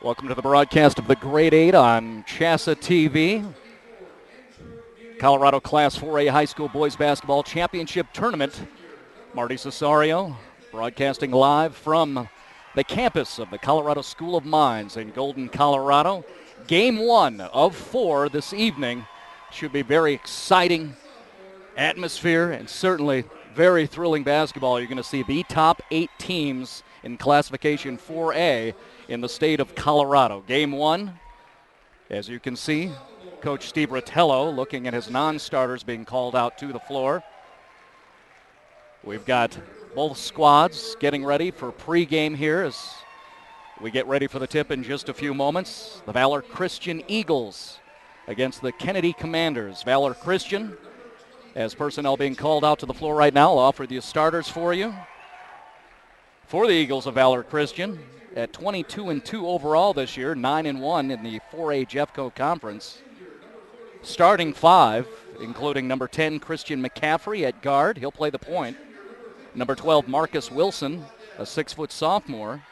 Welcome to the broadcast of the Grade 8 on CHSAA TV. Colorado Class 4A High School Boys Basketball Championship Tournament. Marty Cesario broadcasting live from the campus of the Colorado School of Mines in Golden, Colorado. Game 1 of 4 this evening. Should be very exciting atmosphere and certainly very thrilling basketball. You're going to see the top 8 teams in classification 4A in the state of Colorado. Game 1, as you can see, Coach Steve Rottello looking at his non-starters being called out to the floor. We've got both squads getting ready for pregame here as we get ready for the tip in just a few moments. The Valor Christian Eagles against the Kennedy Commanders. Valor Christian, as personnel being called out to the floor right now, I'll offer the starters for you. For the Eagles of Valor Christian, at 22-2 overall this year, 9-1 in the 4A Jeffco Conference. Starting 5, including number 10, Christian McCaffrey at guard. He'll play the point. Number 12, Marcus Wilson, a 6-foot sophomore.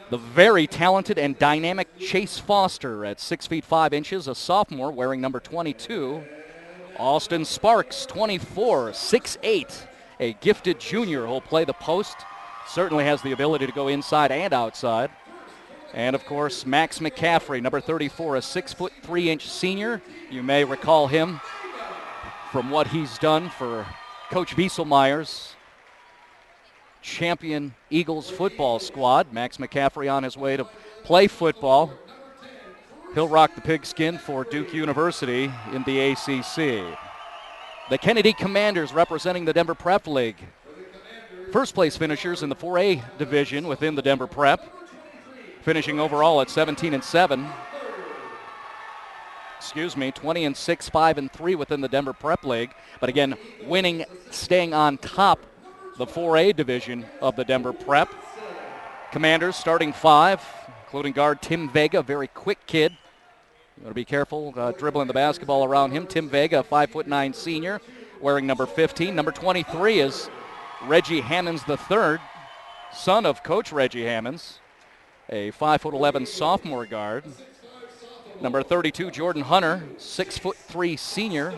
The very talented and dynamic Chase Foster at 6 feet 5 inches, a sophomore wearing number 22. Austin Sparks, 24, 6'8", a gifted junior who'll play the post. Certainly has the ability to go inside and outside. And, of course, Max McCaffrey, number 34, a 6 foot 3 inch senior. You may recall him from what he's done for Coach Wieselmeyer's champion Eagles football squad. Max McCaffrey on his way to play football. He'll rock the pigskin for Duke University in the ACC. The Kennedy Commanders representing the Denver Prep League. First place finishers in the 4A division within the Denver Prep, finishing overall at 17-7. 20-6, 5-3 within the Denver Prep League. But again, winning, staying on top the 4A division of the Denver Prep. Commanders starting 5, including guard Tim Vega, a very quick kid. You want to be careful dribbling the basketball around him. Tim Vega, a 5'9" senior, wearing number 15. Number 23 is Reggie Hammonds III, son of Coach Reggie Hammonds, a 5'11" sophomore guard. Number 32, Jordan Hunter, 6'3" senior.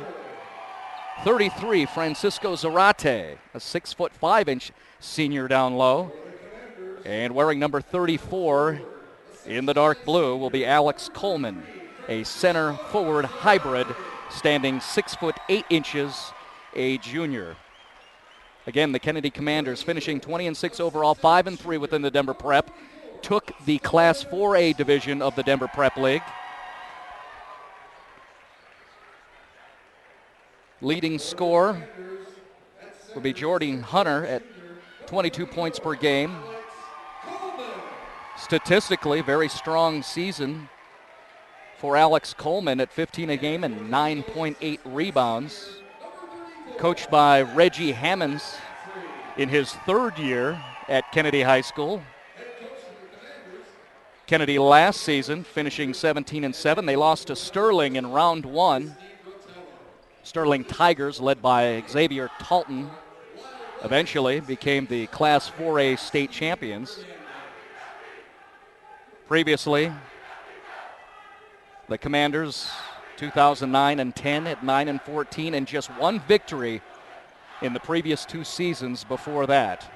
33, Francisco Zarate, a 6'5" inch senior down low. And wearing number 34 in the dark blue will be Alex Coleman, a center forward hybrid, standing 6'8" inches, a junior. Again, the Kennedy Commanders finishing 20-6 overall, 5-3 within the Denver Prep. Took the Class 4A division of the Denver Prep League. Leading scorer will be Jordan Hunter at 22 points per game. Statistically, very strong season for Alex Coleman at 15 a game and 9.8 rebounds. Coached by Reggie Hammonds in his 3rd year at Kennedy High School. Kennedy last season finishing 17-7. They lost to Sterling in round 1. Sterling Tigers, led by Xavier Talton, eventually became the Class 4A state champions. Previously, the Commanders 2009-10 at 9-14, and just one victory in the previous 2 seasons before that.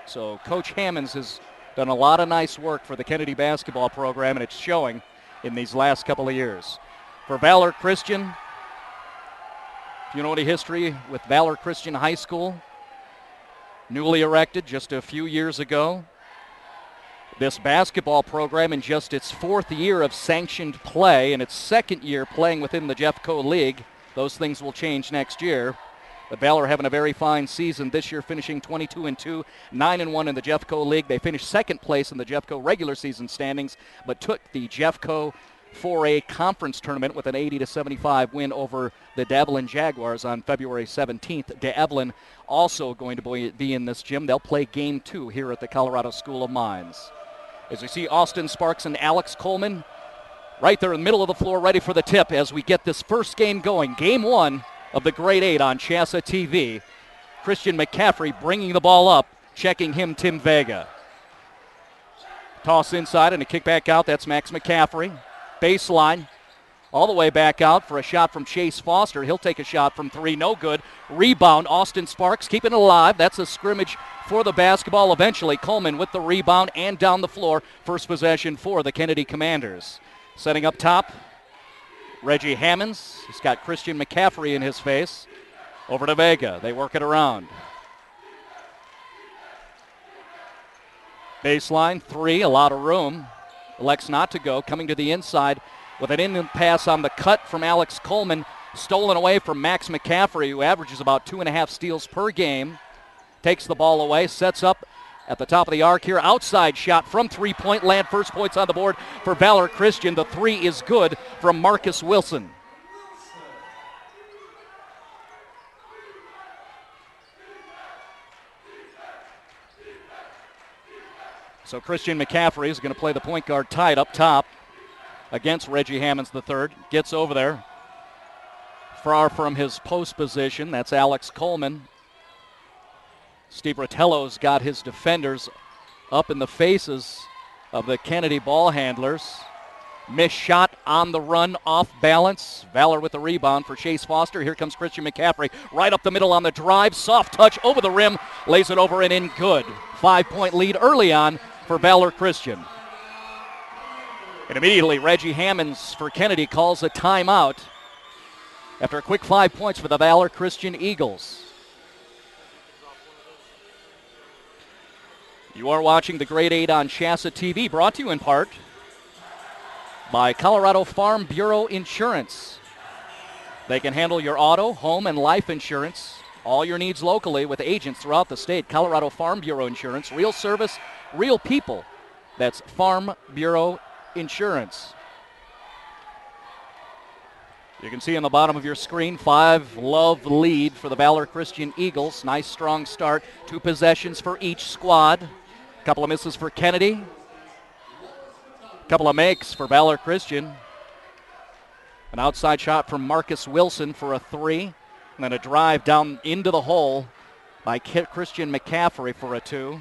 So Coach Hammonds has done a lot of nice work for the Kennedy basketball program, and it's showing in these last couple of years. For Valor Christian, if you know any history with Valor Christian High School, newly erected just a few years ago. This basketball program in just its 4th year of sanctioned play and its 2nd year playing within the Jeffco League. Those things will change next year. But Valor having a very fine season this year, finishing 22-2, 9-1 in the Jeffco League. They finished 2nd place in the Jeffco regular season standings, but took the Jeffco 4A conference tournament with an 80-75 win over the D'Evelyn Jaguars on February 17th. D'Evelyn also going to be in this gym. They'll play game 2 here at the Colorado School of Mines. As we see Austin Sparks and Alex Coleman right there in the middle of the floor, ready for the tip as we get this first game going. Game 1 of the Grade 8 on CHSAA TV. Christian McCaffrey bringing the ball up, checking him Tim Vega. Toss inside and a kick back out. That's Max McCaffrey. Baseline. All the way back out for a shot from Chase Foster. He'll take a shot from three. No good. Rebound. Austin Sparks keeping it alive. That's a scrimmage for the basketball eventually. Coleman with the rebound and down the floor. First possession for the Kennedy Commanders. Setting up top, Reggie Hammonds. He's got Christian McCaffrey in his face. Over to Vega. They work it around. Baseline, three, a lot of room. Elects not to go. Coming to the inside with an in pass on the cut from Alex Coleman. Stolen away from Max McCaffrey, who averages about 2.5 steals per game. Takes the ball away, sets up at the top of the arc here. Outside shot from three-point land. First points on the board for Valor Christian. The three is good from Marcus Wilson. So Christian McCaffrey is going to play the point guard tight up top against Reggie Hammonds III. Gets over there. Far from his post position. That's Alex Coleman. Steve Rotello's got his defenders up in the faces of the Kennedy ball handlers. Missed shot on the run, off balance. Valor with the rebound for Chase Foster. Here comes Christian McCaffrey. Right up the middle on the drive. Soft touch over the rim. Lays it over and in good. 5-point lead early on for Valor Christian. And immediately Reggie Hammonds for Kennedy calls a timeout after a quick 5 points for the Valor Christian Eagles. You are watching the Grade 8 on CHSAA TV, brought to you in part by Colorado Farm Bureau Insurance. They can handle your auto, home, and life insurance. All your needs locally with agents throughout the state. Colorado Farm Bureau Insurance. Real service, real people. That's Farm Bureau Insurance. You can see on the bottom of your screen, 5-love lead for the Valor Christian Eagles. Nice strong start. 2 possessions for each squad. A couple of misses for Kennedy. A couple of makes for Valor Christian. An outside shot from Marcus Wilson for a 3. And then a drive down into the hole by Christian McCaffrey for a 2.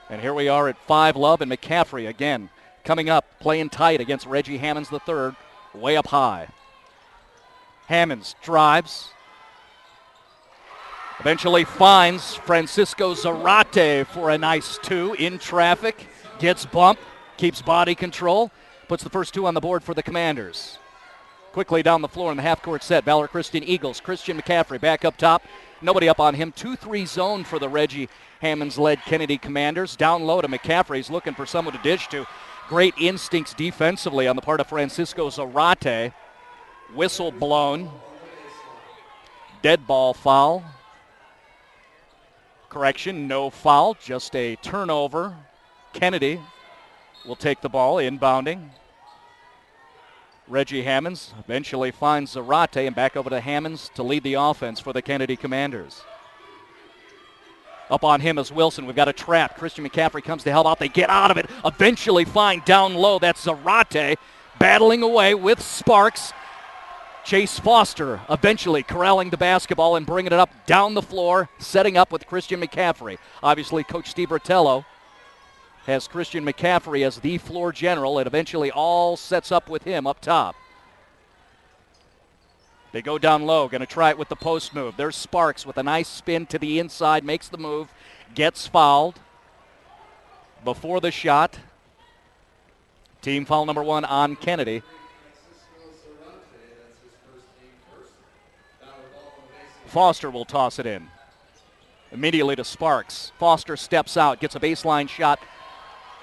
And here we are at 5-love, and McCaffrey again coming up, playing tight against Reggie Hammonds III, way up high. Hammonds drives. Eventually finds Francisco Zarate for a nice 2 in traffic. Gets bumped, keeps body control, puts the first 2 on the board for the Commanders. Quickly down the floor in the half-court set, Valor Christian Eagles. Christian McCaffrey back up top. Nobody up on him. 2-3 zone for the Reggie Hammonds-led Kennedy Commanders. Down low to McCaffrey. He's looking for someone to dish to. Great instincts defensively on the part of Francisco Zarate. Whistle blown. Dead ball foul. Correction, no foul, just a turnover. Kennedy will take the ball, inbounding. Reggie Hammonds eventually finds Zarate, and back over to Hammonds to lead the offense for the Kennedy Commanders. Up on him is Wilson. We've got a trap. Christian McCaffrey comes to help out. They get out of it. Eventually find down low. That's Zarate battling away with Sparks. Chase Foster eventually corralling the basketball and bringing it up down the floor, setting up with Christian McCaffrey. Obviously, Coach Steve Rotello has Christian McCaffrey as the floor general. It eventually all sets up with him up top. They go down low, going to try it with the post move. There's Sparks with a nice spin to the inside, makes the move, gets fouled before the shot. Team foul number 1 on Kennedy. Foster will toss it in. Immediately to Sparks. Foster steps out, gets a baseline shot.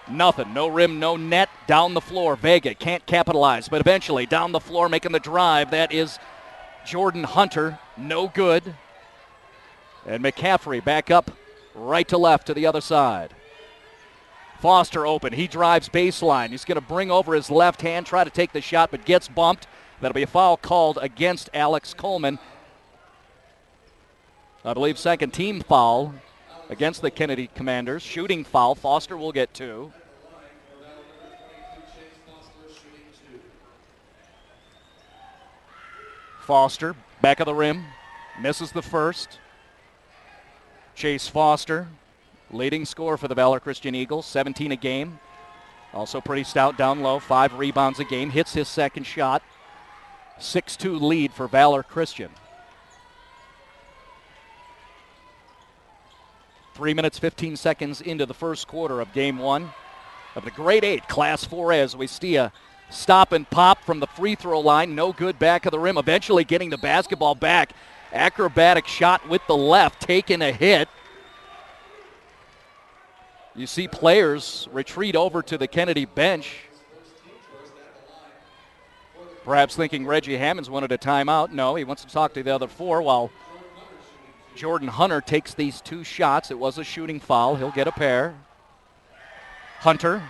Nothing, no rim, no net. Down the floor, Vega can't capitalize, but eventually down the floor making the drive. That is Jordan Hunter, no good. And McCaffrey back up right to left to the other side. Foster open, he drives baseline. He's going to bring over his left hand, try to take the shot, but gets bumped. That'll be a foul called against Alex Coleman. I believe second team foul against the Kennedy Commanders. Shooting foul. Foster will get 2. Foster, back of the rim, misses the first. Chase Foster, leading scorer for the Valor Christian Eagles, 17 a game. Also pretty stout down low, 5 rebounds a game, hits his second shot. 6-2 lead for Valor Christian. 3 minutes, 15 seconds into the first quarter of game 1 of the grade 8 Class 4A as we see a stop and pop from the free throw line. No good, back of the rim. Eventually getting the basketball back. Acrobatic shot with the left, taking a hit. You see players retreat over to the Kennedy bench. Perhaps thinking Reggie Hammonds wanted a timeout. No, he wants to talk to the other 4 while Jordan Hunter takes these 2 shots. It was a shooting foul. He'll get a pair. Hunter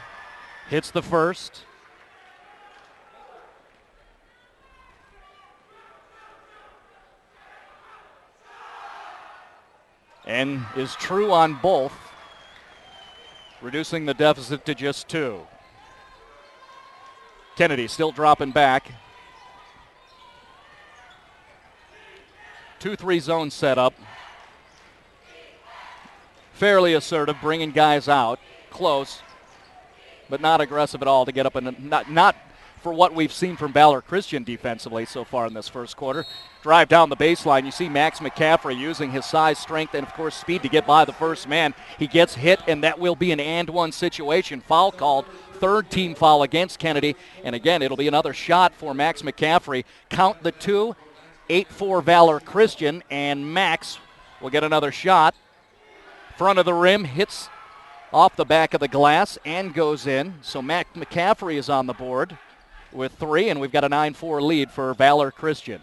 hits the first. And is true on both, reducing the deficit to just 2. Kennedy still dropping back. 2-3 zone setup. Fairly assertive, bringing guys out. Close, but not aggressive at all to get up, and not for what we've seen from Valor Christian defensively so far in this first quarter. Drive down the baseline. You see Max McCaffrey using his size, strength, and, of course, speed to get by the first man. He gets hit, and that will be an and-one situation. Foul called, third team foul against Kennedy. And, again, it'll be another shot for Max McCaffrey. Count the 2, 8-4 Valor Christian, and Max will get another shot. Front of the rim, hits off the back of the glass and goes in. So Max McCaffrey is on the board with 3, and we've got a 9-4 lead for Valor Christian.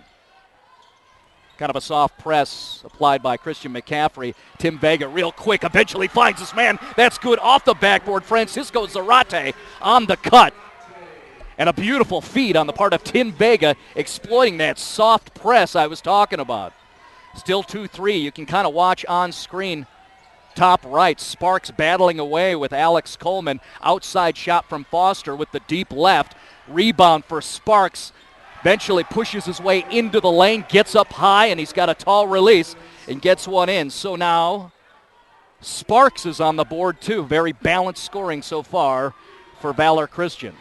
Kind of a soft press applied by Christian McCaffrey. Tim Vega real quick, eventually finds his man. That's good off the backboard. Francisco Zarate on the cut. And a beautiful feed on the part of Tim Vega, exploiting that soft press I was talking about. Still 2-3. You can kind of watch on screen. Top right, Sparks battling away with Alex Coleman. Outside shot from Foster with the deep left. Rebound for Sparks. Eventually pushes his way into the lane, gets up high, and he's got a tall release and gets one in. So now Sparks is on the board too. Very balanced scoring so far for Valor Christian.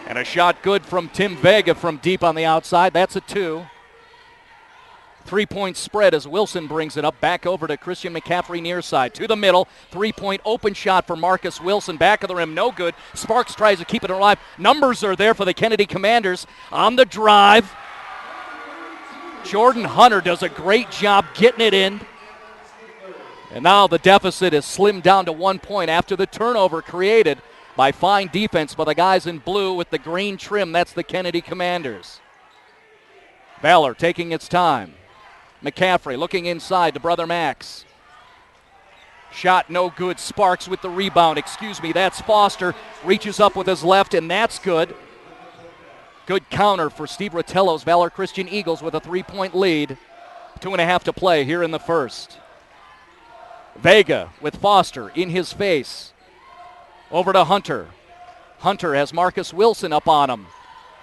And a shot good from Tim Vega from deep on the outside. That's a 2. 3-point spread as Wilson brings it up back over to Christian McCaffrey near side. To the middle, 3-point open shot for Marcus Wilson. Back of the rim, no good. Sparks tries to keep it alive. Numbers are there for the Kennedy Commanders. On the drive, Jordan Hunter does a great job getting it in. And now the deficit is slimmed down to 1 point after the turnover created by fine defense by the guys in blue with the green trim. That's the Kennedy Commanders. Valor taking its time. McCaffrey looking inside to brother Max. Shot no good. Sparks with the rebound. That's Foster. Reaches up with his left, and that's good. Good counter for Steve Rotello's Valor Christian Eagles with a 3-point lead. 2.5 to play here in the first. Vega with Foster in his face. Over to Hunter. Hunter has Marcus Wilson up on him.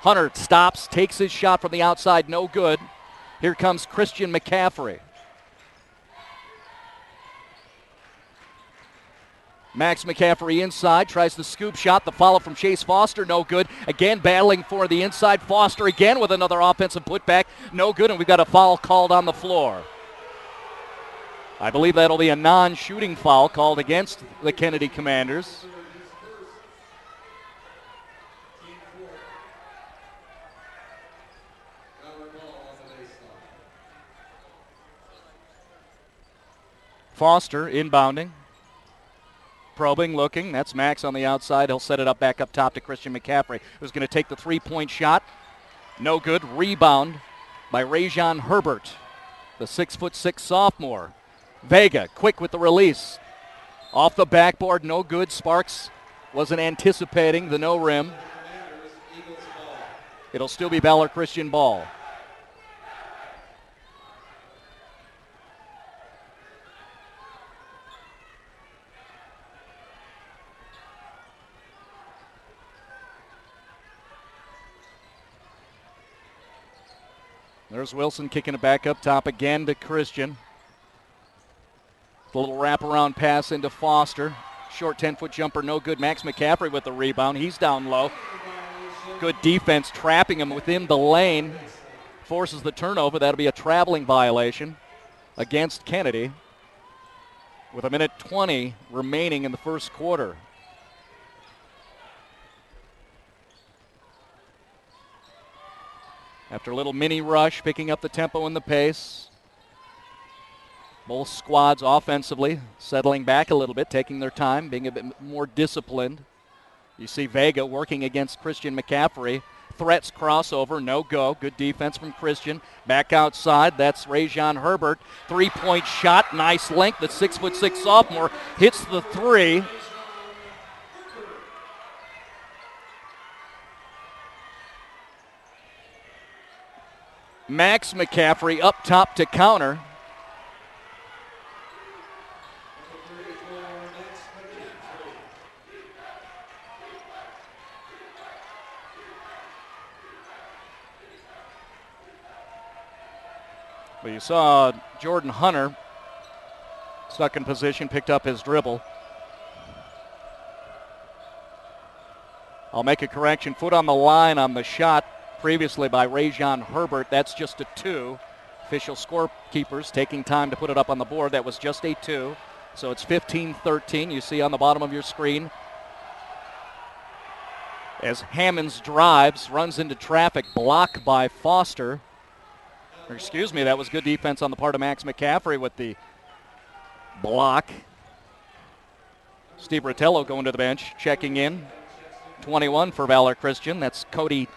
Hunter stops, takes his shot from the outside, no good. Here comes Christian McCaffrey. Max McCaffrey inside, tries the scoop shot. The follow from Chase Foster, no good. Again, battling for the inside. Foster again with another offensive putback, no good, and we've got a foul called on the floor. I believe that'll be a non-shooting foul called against the Kennedy Commanders. Foster inbounding. Probing, looking. That's Max on the outside. He'll set it up back up top to Christian McCaffrey, who's going to take the 3-point shot. No good. Rebound by Rajon Herbert, the 6'6" sophomore. Vega, quick with the release. Off the backboard, no good. Sparks wasn't anticipating the no rim. It'll still be Valor Christian ball. There's Wilson kicking it back up top again to Christian. A little wraparound pass into Foster. Short 10-foot jumper, no good. Max McCaffrey with the rebound. He's down low. Good defense, trapping him within the lane. Forces the turnover. That'll be a traveling violation against Kennedy with 1:20 remaining in the first quarter. After a little mini rush, picking up the tempo and the pace. Both squads offensively settling back a little bit, taking their time, being a bit more disciplined. You see Vega working against Christian McCaffrey. Threats crossover, no go. Good defense from Christian. Back outside, that's Rajon Herbert. Three-point shot, nice length. The 6'6" sophomore hits the three. Max McCaffrey up top to counter. But you saw Jordan Hunter stuck in position, picked up his dribble. I'll make a correction. Foot on the line on the shot previously by Rajon Herbert. That's just a 2. Official scorekeepers taking time to put it up on the board. That was just a 2. So it's 15-13. You see on the bottom of your screen as Hammonds drives, runs into traffic, blocked by Foster. Excuse me, that was good defense on the part of Max McCaffrey with the block. Steve Rottello going to the bench, checking in. 21 for Valor Christian. That's Cody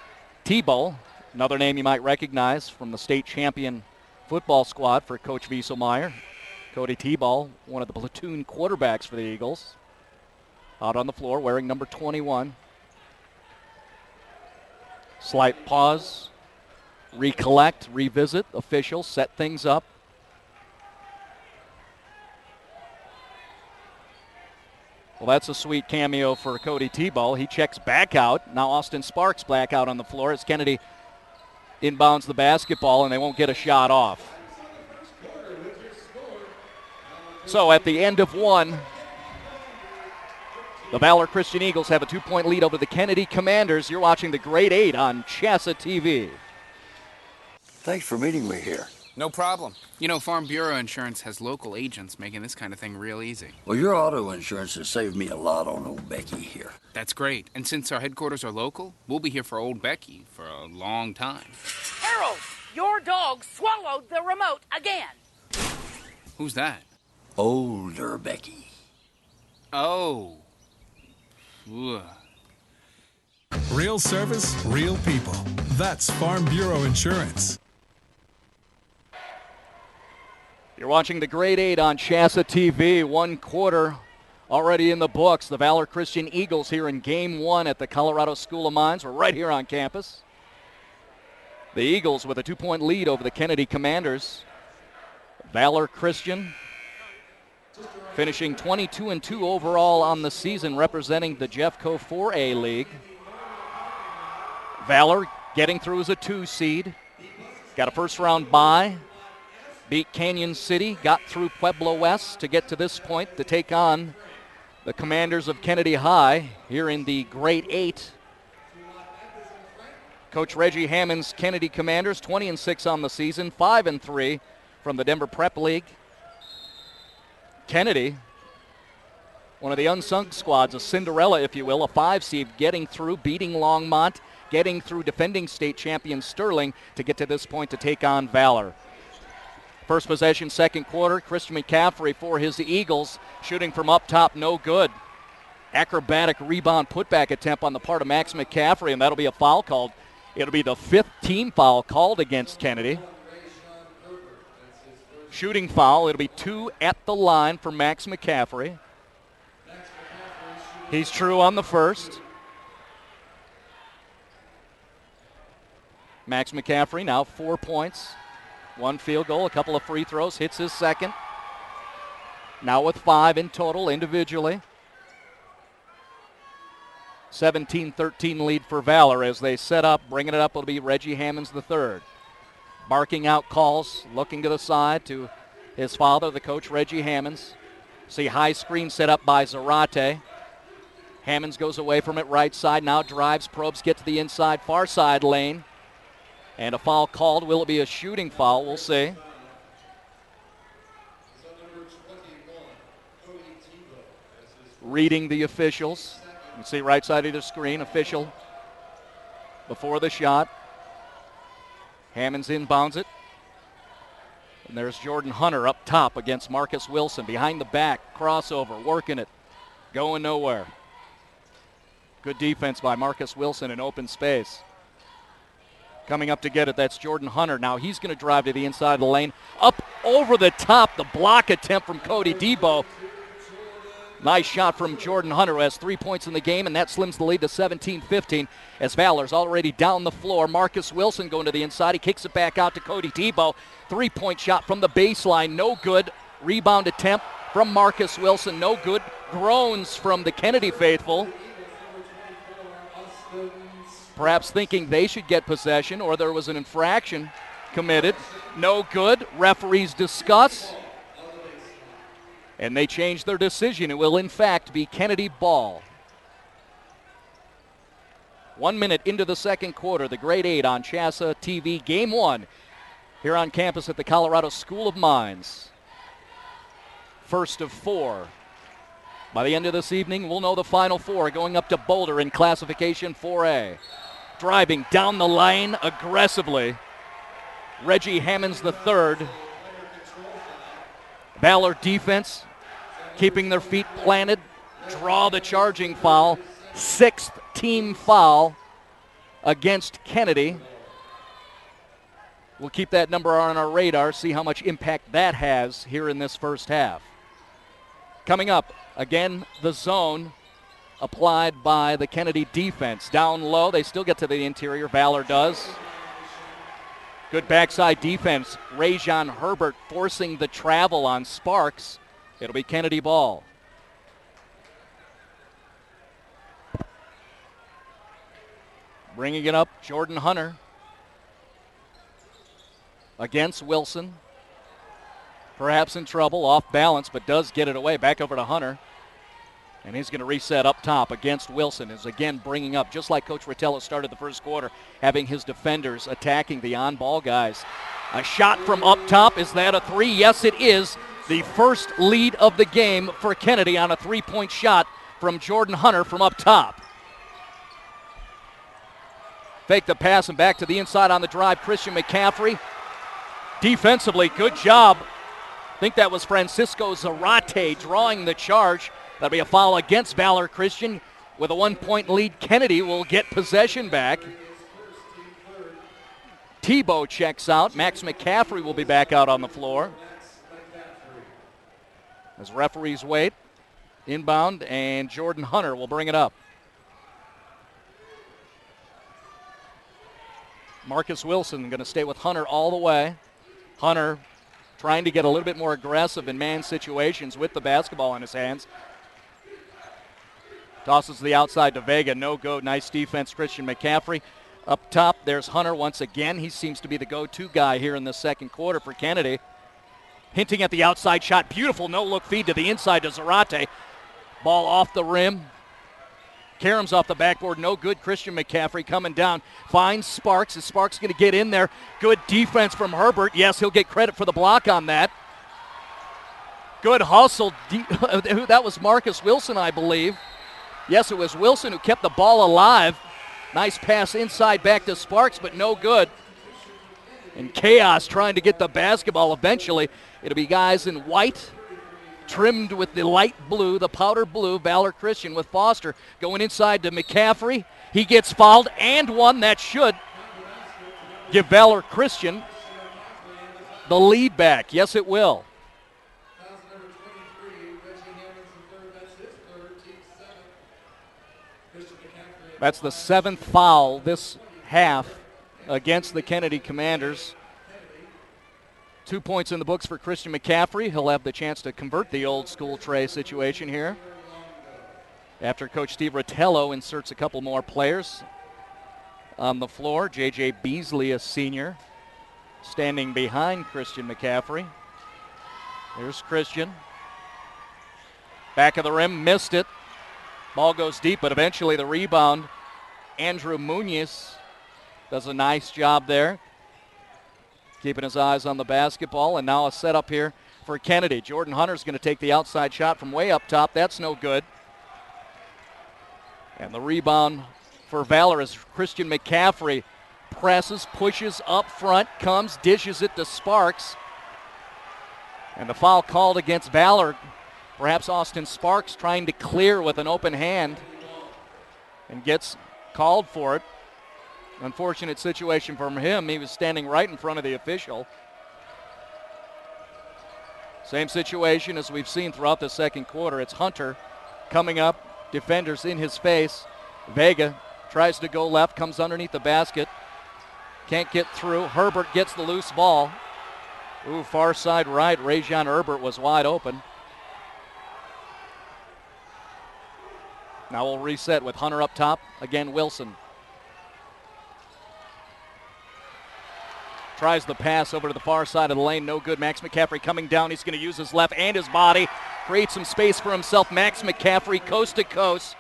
Tebow, another name you might recognize from the state champion football squad for Coach Wieselmeyer. Cody Tebow, one of the platoon quarterbacks for the Eagles. Out on the floor wearing number 21. Slight pause. Recollect, revisit, officials, set things up. Well, that's a sweet cameo for Cody Tebow. He checks back out. Now Austin Sparks back out on the floor as Kennedy inbounds the basketball, and they won't get a shot off. So at the end of one, the Valor Christian Eagles have a 2-point lead over the Kennedy Commanders. You're watching the Grade 8 on CHSAA TV. Thanks for meeting me here. No problem. You know, Farm Bureau Insurance has local agents making this kind of thing real easy. Well, your auto insurance has saved me a lot on old Becky here. That's great. And since our headquarters are local, we'll be here for old Becky for a long time. Harold, your dog swallowed the remote again. Who's that? Older Becky. Oh. Ugh. Real service, real people. That's Farm Bureau Insurance. You're watching the Grade 8 on CHSAA TV. 1 quarter already in the books. The Valor Christian Eagles here in Game 1 at the Colorado School of Mines. We're right here on campus. The Eagles with a 2-point lead over the Kennedy Commanders. Valor Christian finishing 22-2 overall on the season, representing the Jeffco 4A League. Valor getting through as a 2 seed. Got a first-round bye. Beat Canyon City, got through Pueblo West to get to this point to take on the Commanders of Kennedy High here in the Grade 8. Coach Reggie Hammond's Kennedy Commanders, 20-6 on the season, 5-3 from the Denver Prep League. Kennedy, one of the unsung squads, a Cinderella, if you will, a 5 seed, getting through, beating Longmont, getting through defending state champion Sterling to get to this point to take on Valor. First possession, second quarter, Christian McCaffrey for his Eagles, shooting from up top, no good. Acrobatic rebound putback attempt on the part of Max McCaffrey, and that'll be a foul called. It'll be the 5th team foul called against Kennedy. Shooting foul, it'll be 2 at the line for Max McCaffrey. He's true on the first. Max McCaffrey now 4 points. 1 field goal, a couple of free throws, hits his second. Now with 5 in total individually. 17-13 lead for Valor as they set up. Bringing it up will be Reggie Hammonds the third. Barking out calls, looking to the side to his father, the coach, Reggie Hammonds. See high screen set up by Zarate. Hammonds goes away from it right side, now drives, probes, get to the inside, far side lane. And a foul called. Will it be a shooting foul? We'll see. Reading the officials. You can see right side of the screen, official before the shot. Hammonds inbounds it. And there's Jordan Hunter up top against Marcus Wilson. Behind the back, crossover, working it, going nowhere. Good defense by Marcus Wilson in open space. Coming up to get it, that's Jordan Hunter. Now he's going to drive to the inside of the lane. Up over the top, the block attempt from Cody Debo. Nice shot from Jordan Hunter, who has 3 points in the game, and that slims the lead to 17-15 as Valor's already down the floor. Marcus Wilson going to the inside. He kicks it back out to Cody Debo. 3-point shot from the baseline, no good. Rebound attempt from Marcus Wilson, no good. Groans from the Kennedy faithful. Perhaps thinking they should get possession or there was an infraction committed. No good. Referees discuss. And they change their decision. It will, in fact, be Kennedy ball. 1 minute into the second quarter, the grade 8 on CHSAA TV, game 1 here on campus at the Colorado School of Mines. First of 4. By the end of this evening, we'll know the final 4 going up to Boulder in classification 4A. Driving down the lane aggressively, Reggie Hammonds III. Valor defense, keeping their feet planted, draw the charging foul. 6th team foul against Kennedy. We'll keep that number on our radar, see how much impact that has here in this first half. Coming up, again, the zone applied by the Kennedy defense. Down low, they still get to the interior, Valor does. Good backside defense. Rajon Herbert forcing the travel on Sparks. It'll be Kennedy ball. Bringing it up, Jordan Hunter against Wilson. Perhaps in trouble, off balance, but does get it away. Back over to Hunter. And he's going to reset up top against Wilson. Is again bringing up, just like Coach Rotella started the first quarter, having his defenders attacking the on-ball guys. A shot from up top. Is that a 3? Yes, it is. The first lead of the game for Kennedy on a 3-point shot from Jordan Hunter from up top. Fake the pass and back to the inside on the drive. Christian McCaffrey. Defensively, good job. I think that was Francisco Zarate drawing the charge. That'll be a foul against Valor Christian. With a 1-point lead, Kennedy will get possession back. Tebow checks out. Max McCaffrey will be back out on the floor. As referees wait, inbound, and Jordan Hunter will bring it up. Marcus Wilson going to stay with Hunter all the way. Hunter trying to get a little bit more aggressive in man situations with the basketball in his hands. Tosses the outside to Vega, no go. Nice defense, Christian McCaffrey. Up top, there's Hunter once again. He seems to be the go-to guy here in the second quarter for Kennedy. Hinting at the outside shot. Beautiful no-look feed to the inside to Zarate. Ball off the rim. Karam's off the backboard, no good. Christian McCaffrey coming down. Finds Sparks. Is Sparks going to get in there? Good defense from Herbert. Yes, he'll get credit for the block on that. Good hustle. That was Marcus Wilson, I believe. Yes, it was Wilson who kept the ball alive. Nice pass inside back to Sparks, but no good. And chaos trying to get the basketball eventually. It'll be guys in white, trimmed with the light blue, the powder blue, Valor Christian with Foster going inside to McCaffrey. He gets fouled and one. That should give Valor Christian the lead back. Yes, it will. That's the 7th foul this half against the Kennedy Commanders. 2 points in the books for Christian McCaffrey. He'll have the chance to convert the old school Trey situation here. After Coach Steve Rotello inserts a couple more players on the floor. J.J. Beasley, a senior, standing behind Christian McCaffrey. Here's Christian. Back of the rim, missed it. Ball goes deep, but eventually the rebound. Andrew Munoz does a nice job there, keeping his eyes on the basketball. And now a setup here for Kennedy. Jordan Hunter's going to take the outside shot from way up top. That's no good. And the rebound for Valor is Christian McCaffrey. Presses, pushes up front, comes, dishes it to Sparks. And the foul called against Valor. Perhaps Austin Sparks trying to clear with an open hand and gets called for it. Unfortunate situation for him. He was standing right in front of the official. Same situation as we've seen throughout the second quarter. It's Hunter coming up, defenders in his face. Vega tries to go left, comes underneath the basket. Can't get through. Herbert gets the loose ball. Ooh, far side right. Rajon Herbert was wide open. Now we'll reset with Hunter up top. Again, Wilson. Tries the pass over to the far side of the lane. No good. Max McCaffrey coming down. He's going to use his left and his body. Create some space for himself. Max McCaffrey coast to coast.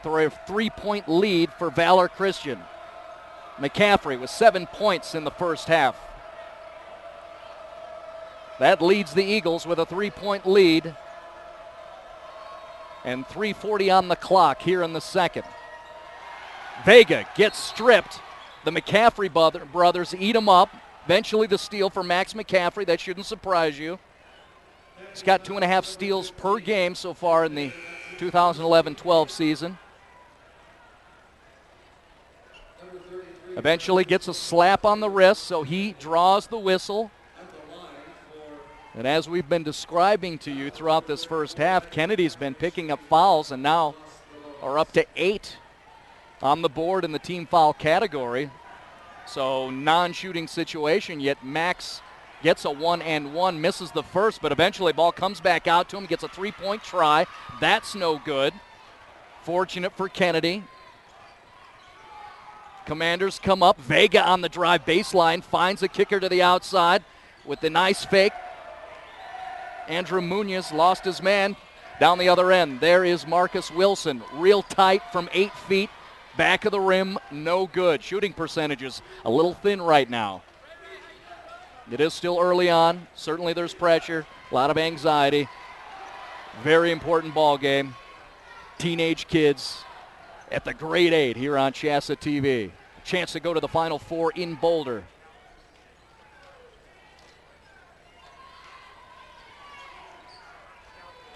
For a 3-point lead for Valor Christian. McCaffrey with 7 points in the first half. That leads the Eagles with a 3-point lead. And 3:40 on the clock here in the second. Vega gets stripped. The McCaffrey brothers eat him up. Eventually the steal for Max McCaffrey. That shouldn't surprise you. He's got 2.5 steals per game so far in the 2011-12 season. Eventually gets a slap on the wrist, so he draws the whistle. And as we've been describing to you throughout this first half, Kennedy's been picking up fouls and now are up to 8 on the board in the team foul category. So non-shooting situation, yet Max gets a 1-and-1, misses the first, but eventually ball comes back out to him, gets a 3-point try. That's no good. Fortunate for Kennedy. Commanders come up. Vega on the drive baseline, finds a kicker to the outside with the nice fake. Andrew Munoz lost his man down the other end. There is Marcus Wilson, real tight from 8 feet. Back of the rim, no good. Shooting percentages a little thin right now. It is still early on. Certainly there's pressure, a lot of anxiety. Very important ball game. Teenage kids at the grade 8 here on CHSAA TV. Chance to go to the Final Four in Boulder.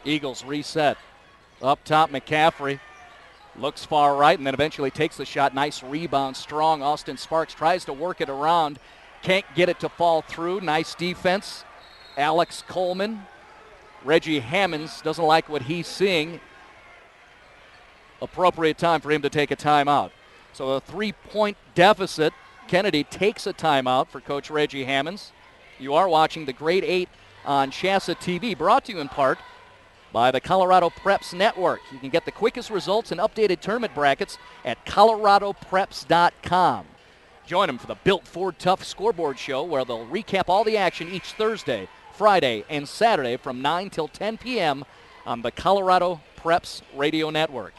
Eagles reset. Up top, McCaffrey looks far right and then eventually takes the shot. Nice rebound, strong. Austin Sparks tries to work it around. Can't get it to fall through. Nice defense. Alex Coleman. Reggie Hammonds doesn't like what he's seeing. Appropriate time for him to take a timeout. So a 3-point deficit. Kennedy takes a timeout for Coach Reggie Hammonds. You are watching the Grade 8 on CHSAA TV, brought to you in part by the Colorado Preps Network. You can get the quickest results and updated tournament brackets at coloradopreps.com. Join them for the Built Ford Tough Scoreboard Show, where they'll recap all the action each Thursday, Friday, and Saturday from 9 till 10 p.m. on the Colorado Preps Radio Network.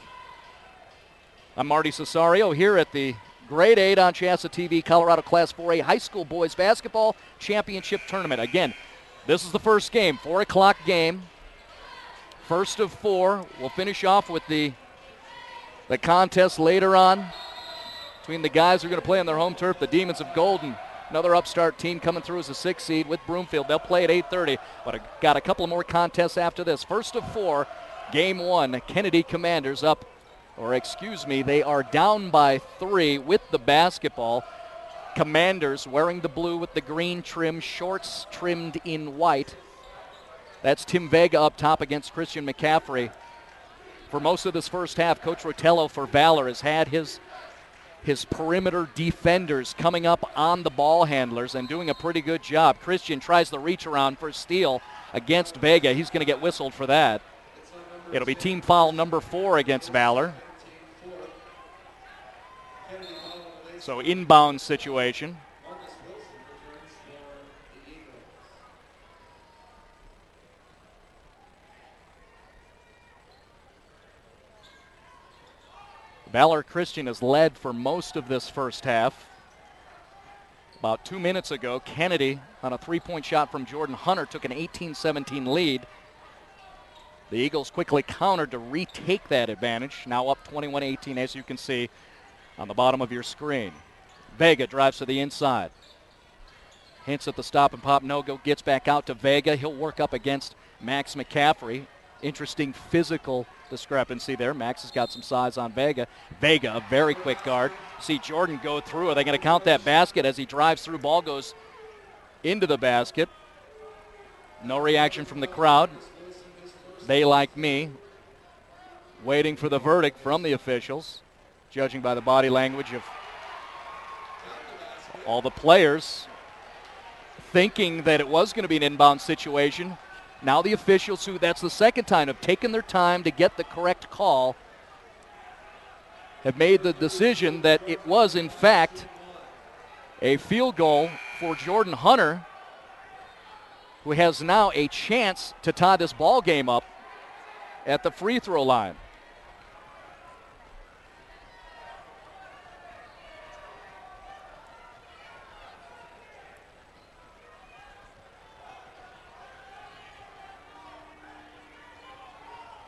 I'm Marty Cesario here at the Grade 8 on CHSAA TV Colorado Class 4A High School Boys Basketball Championship Tournament. Again, this is the first game, 4 o'clock game. First of 4. We'll finish off with the contest later on between the guys who are going to play on their home turf, the Demons of Golden. Another upstart team coming through as a 6 seed with Broomfield. They'll play at 8:30, but I've got a couple more contests after this. First of 4, game 1, Kennedy Commanders up, they are down by 3 with the basketball. Commanders wearing the blue with the green trim, shorts trimmed in white. That's Tim Vega up top against Christian McCaffrey. For most of this first half, Coach Rotello for Valor has had his perimeter defenders coming up on the ball handlers and doing a pretty good job. Christian tries the reach around for a steal against Vega. He's going to get whistled for that. It'll be team foul number 4 against Valor. So inbound situation. Valor Christian has led for most of this first half. About 2 minutes ago, Kennedy on a three-point shot from Jordan Hunter took an 18-17 lead. The Eagles quickly countered to retake that advantage. Now up 21-18, as you can see on the bottom of your screen. Vega drives to the inside. Hints at the stop and pop no-go, gets back out to Vega. He'll work up against Max McCaffrey. Interesting physical discrepancy there. Max has got some size on Vega. Vega, a very quick guard. See Jordan go through. Are they going to count that basket as he drives through? Ball goes into the basket. No reaction from the crowd. They, like me, waiting for the verdict from the officials, judging by the body language of all the players, thinking that it was going to be an inbound situation. Now the officials, who that's the second time, have taken their time to get the correct call, have made the decision that it was, in fact, a field goal for Jordan Hunter, who has now a chance to tie this ball game up at the free throw line.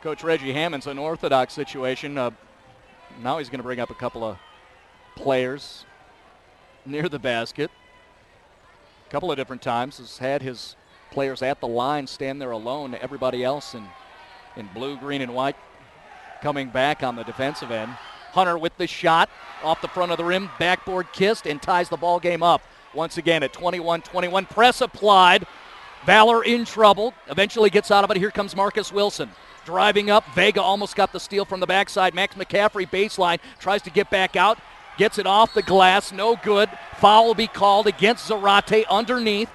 Coach Reggie Hammond's unorthodox situation. Now he's going to bring up a couple of players near the basket. A couple of different times has had his players at the line stand there alone. Everybody else in blue, green, and white coming back on the defensive end. Hunter with the shot off the front of the rim, backboard kissed, and ties the ball game up. Once again at 21-21. Press applied. Valor in trouble. Eventually gets out of it. Here comes Marcus Wilson. Driving up. Vega almost got the steal from the backside. Max McCaffrey baseline. Tries to get back out. Gets it off the glass. No good. Foul will be called against Zarate underneath.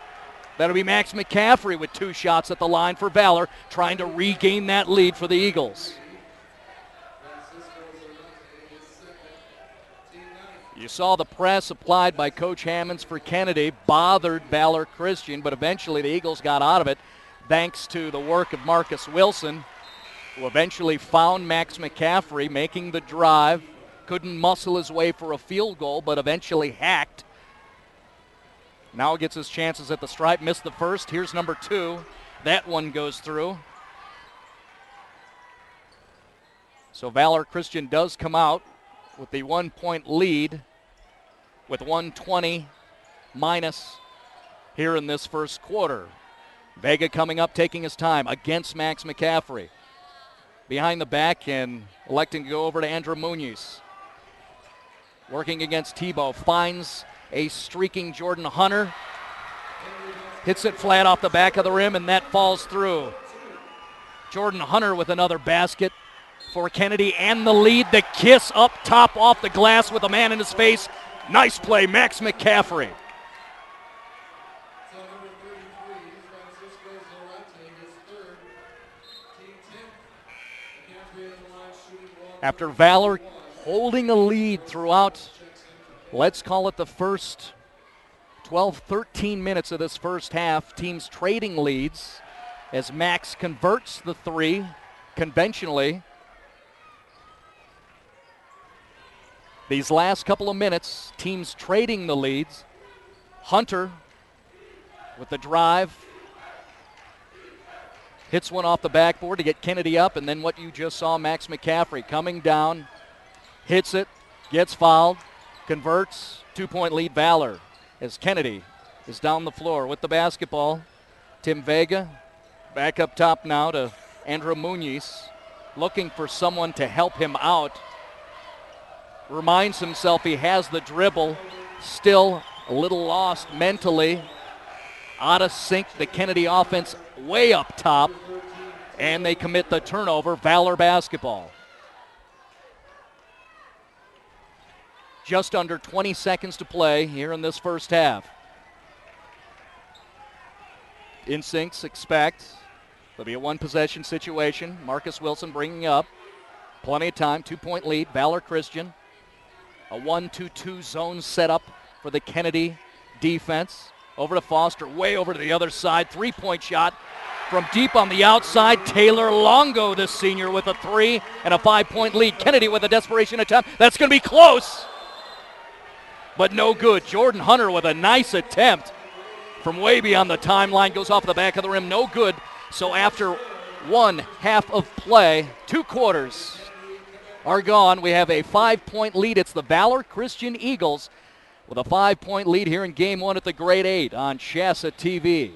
That'll be Max McCaffrey with 2 shots at the line for Valor, trying to regain that lead for the Eagles. You saw the press applied by Coach Hammonds for Kennedy, bothered Valor Christian, but eventually the Eagles got out of it thanks to the work of Marcus Wilson, who eventually found Max McCaffrey making the drive, couldn't muscle his way for a field goal, but eventually hacked. Now gets his chances at the stripe. Missed the first. Here's number 2. That one goes through. So Valor Christian does come out with the 1-point lead with 1:20 minus here in this first quarter. Vega coming up, taking his time against Max McCaffrey. Behind the back and electing to go over to Andrew Munoz. Working against Tebow. Finds a streaking Jordan Hunter. Hits it flat off the back of the rim, and that falls through. Jordan Hunter with another basket for Kennedy and the lead. The kiss up top off the glass with a man in his face. Nice play, Max McCaffrey. After Valor holding a lead throughout, let's call it the first 12, 13 minutes of this first half, teams trading leads as Max converts the 3 conventionally. These last couple of minutes, teams trading the leads. Hunter with the drive. Hits one off the backboard to get Kennedy up, and then what you just saw, Max McCaffrey coming down, hits it, gets fouled, converts, 2-point lead Valor as Kennedy is down the floor with the basketball. Tim Vega back up top now to Andrew Munoz, looking for someone to help him out. Reminds himself he has the dribble, still a little lost mentally. Out of sync, the Kennedy offense way up top, and they commit the turnover. Valor basketball. Just under 20 seconds to play here in this first half. Instincts expect there'll be a 1-possession situation. Marcus Wilson bringing up. Plenty of time, 2-point lead, Valor Christian. A 1-2-2 zone setup for the Kennedy defense. Over to Foster, way over to the other side. 3-point shot. From deep on the outside, Taylor Longo, the senior, with a 3 and a 5-point lead. Kennedy with a desperation attempt. That's going to be close, but no good. Jordan Hunter with a nice attempt from way beyond the timeline. Goes off the back of the rim. No good. So after one half of play, 2 quarters are gone. We have a 5-point lead. It's the Valor Christian Eagles with a 5-point lead here in Game 1 at the Grade 8 on CHSAA TV.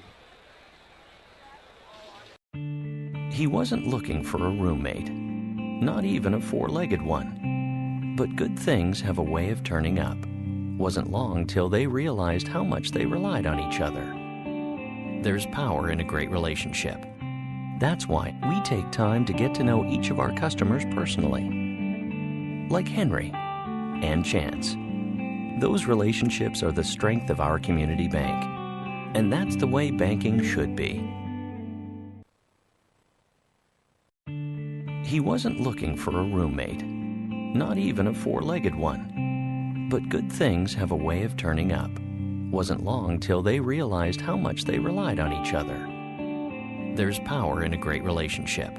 He wasn't looking for a roommate, not even a 4-legged one. But good things have a way of turning up. Wasn't long till they realized how much they relied on each other. There's power in a great relationship. That's why we take time to get to know each of our customers personally. Like Henry and Chance. Those relationships are the strength of our community bank. And that's the way banking should be. He wasn't looking for a roommate, not even a 4-legged one. But good things have a way of turning up. Wasn't long till they realized how much they relied on each other. There's power in a great relationship.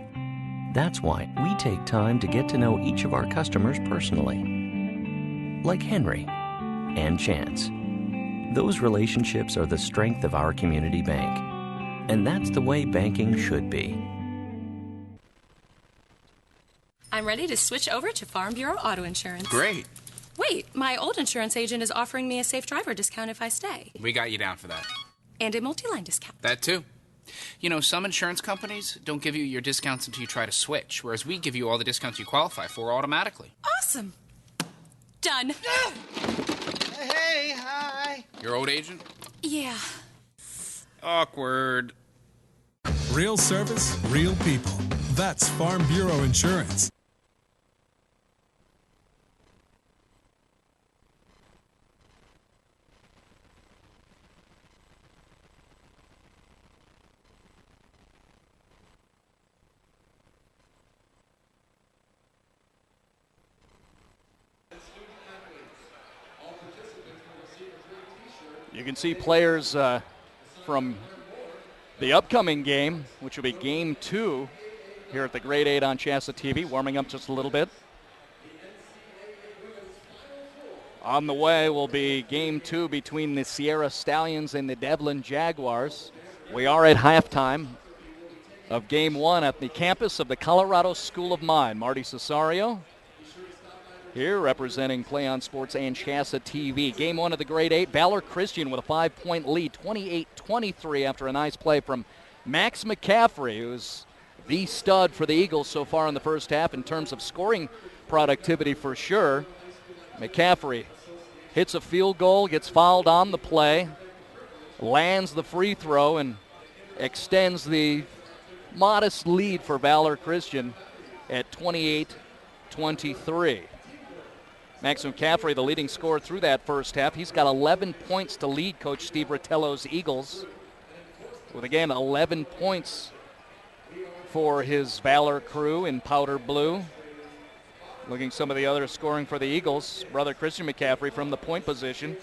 That's why we take time to get to know each of our customers personally. Like Henry and Chance. Those relationships are the strength of our community bank. And that's the way banking should be. I'm ready to switch over to Farm Bureau Auto Insurance. Great. Wait, my old insurance agent is offering me a safe driver discount if I stay. We got you down for that. And a multi-line discount. That too. You know, some insurance companies don't give you your discounts until you try to switch, whereas we give you all the discounts you qualify for automatically. Awesome. Done. Hey, hi. Your old agent? Yeah. Awkward. Real service, real people. That's Farm Bureau Insurance. You can see players from the upcoming game, which will be Game 2 here at the Grade 8 on CHSAA TV, warming up just a little bit. On the way will be Game 2 between the Sierra Stallions and the Devlin Jaguars. We are at halftime of Game 1 at the campus of the Colorado School of Mine. Marty Cesario here representing Play on Sports and CHSAA TV. Game 1 of the Grade 8, Valor Christian with a 5-point lead, 28-23 after a nice play from Max McCaffrey, who's the stud for the Eagles so far in the first half in terms of scoring productivity for sure. McCaffrey hits a field goal, gets fouled on the play, lands the free throw, and extends the modest lead for Valor Christian at 28-23. Max McCaffrey, the leading scorer through that first half. He's got 11 points to lead Coach Steve Rottello's Eagles, with, again, 11 points for his Valor crew in powder blue. Looking at some of the other scoring for the Eagles, brother Christian McCaffrey from the point position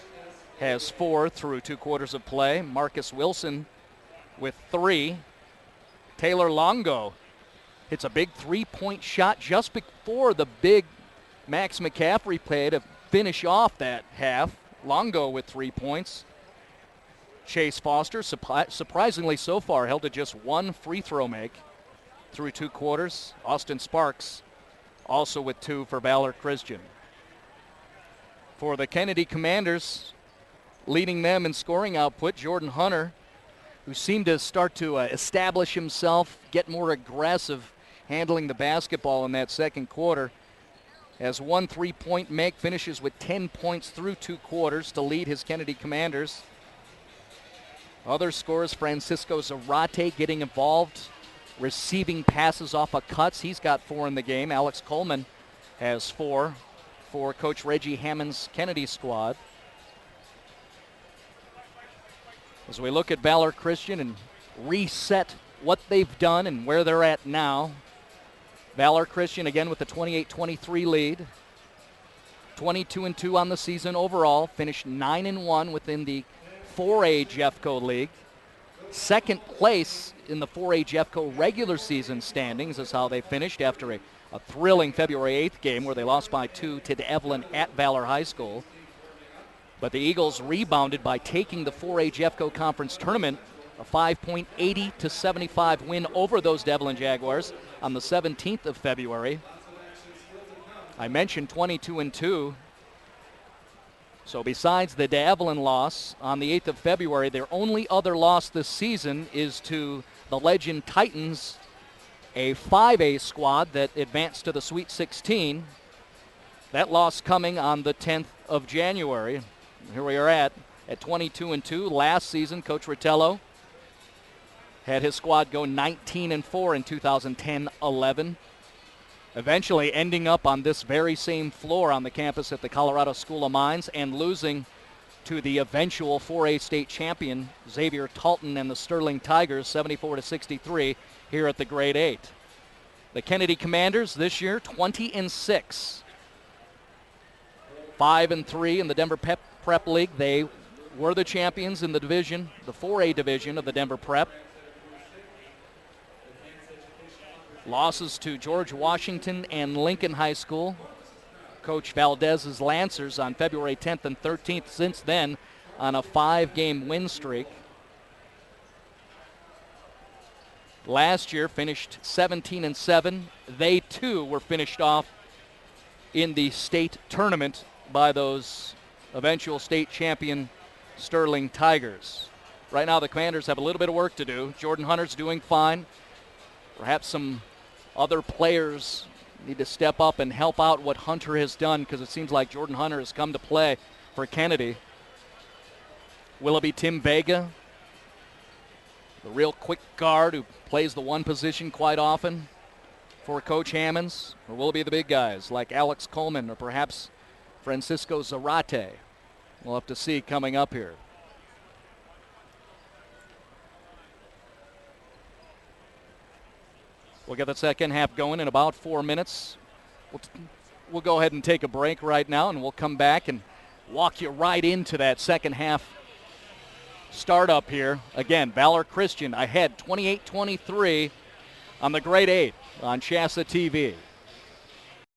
has 4 through 2 quarters of play. Marcus Wilson with 3. Taylor Longo hits a big 3-point shot just before the big Max McCaffrey play to finish off that half. Longo with 3 points. Chase Foster, surprisingly so far, held to just 1 free throw make through 2 quarters. Austin Sparks also with 2 for Valor Christian. For the Kennedy Commanders, leading them in scoring output, Jordan Hunter, who seemed to start to establish himself, get more aggressive handling the basketball in that second quarter, has 1 3-point make, finishes with 10 points through 2 quarters to lead his Kennedy Commanders. Other scorers, Francisco Zarate getting involved, receiving passes off of cuts. He's got 4 in the game. Alex Coleman has 4 for Coach Reggie Hammond's Kennedy squad. As we look at Valor Christian and reset what they've done and where they're at now, Valor Christian again with the 28-23 lead. 22-2 on the season overall. Finished 9-1 within the 4A Jeffco League. second place in the 4A Jeffco regular season standings is how they finished after a thrilling February 8th game where they lost by 2 to Evelyn at Valor High School. But the Eagles rebounded by taking the 4A Jeffco Conference Tournament, a 5.80 to 75 win over those Devlin Jaguars on the 17th of February. I mentioned 22-2. So besides the Evelyn loss on the 8th of February, their only other loss this season is to the Legend Titans, a 5A squad that advanced to the Sweet 16. That loss coming on the 10th of January. Here we are at 22-2. Last season, Coach Ritello had his squad go 19-4 in 2010-11. Eventually ending up on this very same floor on the campus at the Colorado School of Mines and losing to the eventual 4A state champion, Xavier Talton and the Sterling Tigers, 74-63 here at the Grade 8. The Kennedy Commanders this year, 20-6. 5-3 in the Denver Prep League. They were the champions in the division, the 4A division of the Denver Prep. Losses to George Washington and Lincoln High School. Coach Valdez's Lancers on February 10th and 13th. Since then, on a 5-game win streak. Last year finished 17-7. They too were finished off in the state tournament by those eventual state champion Sterling Tigers. Right now the Commanders have a little bit of work to do. Jordan Hunter's doing fine. Perhaps some other players need to step up and help out what Hunter has done, because it seems like Jordan Hunter has come to play for Kennedy. Will it be Tim Vega, the real quick guard who plays the one position quite often for Coach Hammonds? Or will it be the big guys like Alex Coleman or perhaps Francisco Zarate? We'll have to see coming up here. We'll get the second half going in about 4 minutes. We'll go ahead and take a break right now, and we'll come back and walk you right into that second half startup here. Again, Valor Christian ahead 28-23 on the Grade 8 on CHSAA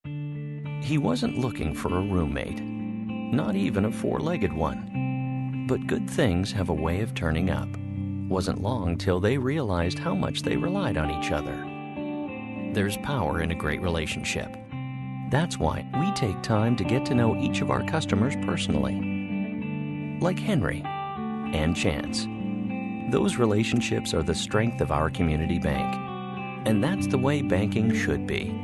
TV. He wasn't looking for a roommate, not even a four-legged one. But good things have a way of turning up. Wasn't long till they realized how much they relied on each other. There's power in a great relationship. That's why we take time to get to know each of our customers personally. Like Henry and Chance. Those relationships are the strength of our community bank. And that's the way banking should be.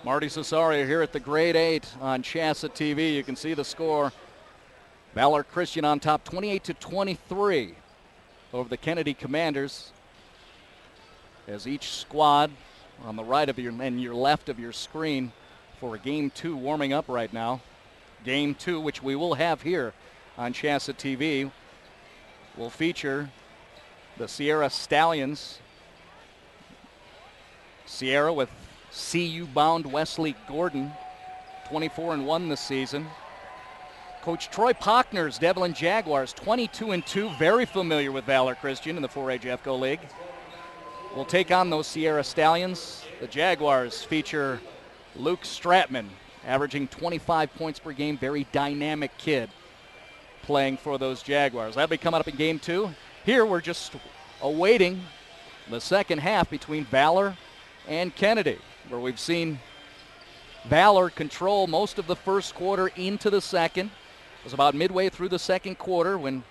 Marty Cesario here at the Grade 8 on CHSAA TV. You can see the score. Valor Christian on top 28-23 over the Kennedy Commanders, as each squad on the right of your and your left of your screen for Game 2 warming up right now. Game 2, which we will have here on CHSAA TV, will feature the Sierra Stallions. Sierra with CU-bound Wesley Gordon, 24-1 this season. Coach Troy Pochner's Devlin Jaguars, 22-2, very familiar with Valor Christian in the 4A Jeffco League. Will take on those Sierra Stallions. The Jaguars feature Luke Stratman, averaging 25 points per game, very dynamic kid playing for those Jaguars. That'll be coming up in Game 2. Here we're just awaiting the second half between Valor and Kennedy, where we've seen Valor control most of the first quarter into the second. It was about midway through the second quarter when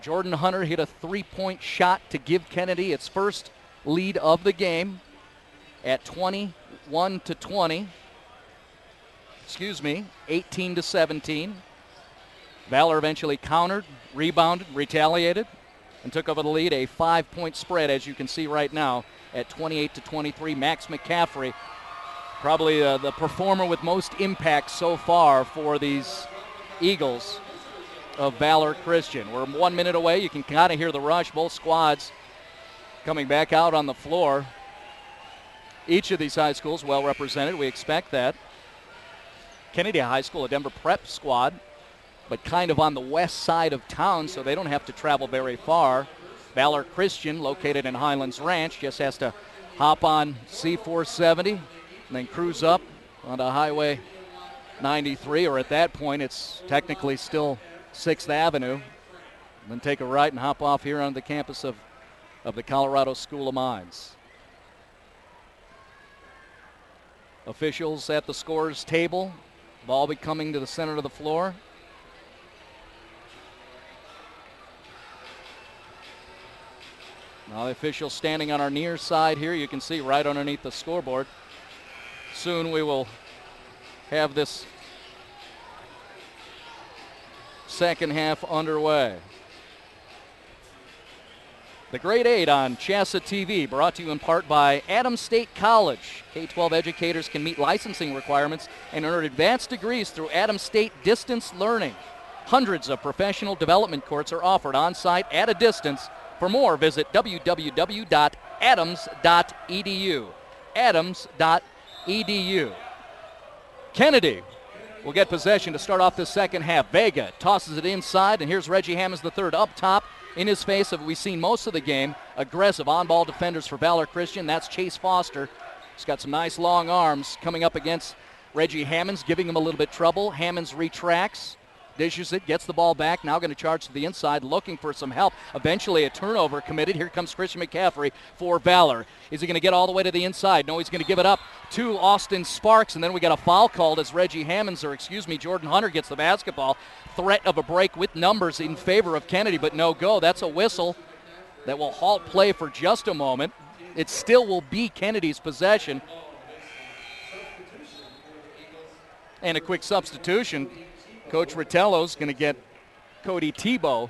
Jordan Hunter hit a three-point shot to give Kennedy its first lead of the game at 21-20. 18-17. Valor eventually countered, rebounded, retaliated, and took over the lead, a 5-point spread, as you can see right now, at 28-23. Max McCaffrey, probably the performer with most impact so far for these Eagles of Valor Christian. We're 1 minute away. You can kind of hear the rush. Both squads coming back out on the floor. Each of these high schools well represented. We expect that. Kennedy High School, a Denver prep squad, but kind of on the west side of town, so they don't have to travel very far. Valor Christian, located in Highlands Ranch, just has to hop on C470 and then cruise up onto Highway 93, or at that point it's technically still 6th Avenue, and then take a right and hop off here on the campus of the Colorado School of Mines. Officials at the scorer's table. Ball be coming to the center of the floor. Now the official standing on our near side here. You can see right underneath the scoreboard. Soon we will have this second half underway. The Grade 8 on CHSAA TV, brought to you in part by Adams State College. K-12 educators can meet licensing requirements and earn advanced degrees through Adams State Distance Learning. Hundreds of professional development courses are offered on-site at a distance. For more, visit www.adams.edu. Adams.edu. Kennedy will get possession to start off the second half. Vega tosses it inside, and here's Reggie Hammonds III up top. In his face, have we seen most of the game. Aggressive on-ball defenders for Valor Christian. That's Chase Foster. He's got some nice long arms coming up against Reggie Hammonds, giving him a little bit trouble. Hammonds retracts, dishes it, gets the ball back. Now going to charge to the inside, looking for some help. Eventually a turnover committed. Here comes Christian McCaffrey for Valor. Is he going to get all the way to the inside? No, he's going to give it up to Austin Sparks, and then we got a foul called as Jordan Hunter gets the basketball. Threat of a break with numbers in favor of Kennedy, but no go. That's a whistle that will halt play for just a moment. It still will be Kennedy's possession. And a quick substitution. Coach Ritello's going to get Cody Tebow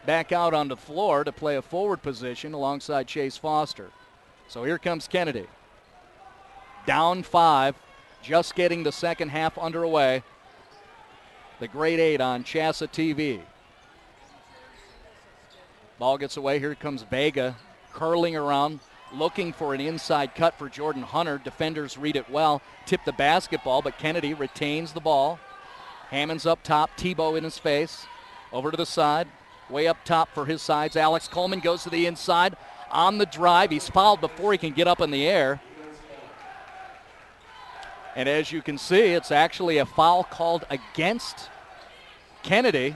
back out on the floor to play a forward position alongside Chase Foster. So here comes Kennedy. Down 5, just getting the second half underway. The Grade 8 on CHSAA TV. Ball gets away. Here comes Vega curling around, looking for an inside cut for Jordan Hunter. Defenders read it well, tip the basketball, but Kennedy retains the ball. Hammonds up top, Tebow in his face. Over to the side, way up top for his sides. Alex Coleman goes to the inside on the drive. He's fouled before he can get up in the air. And as you can see, it's actually a foul called against Kennedy.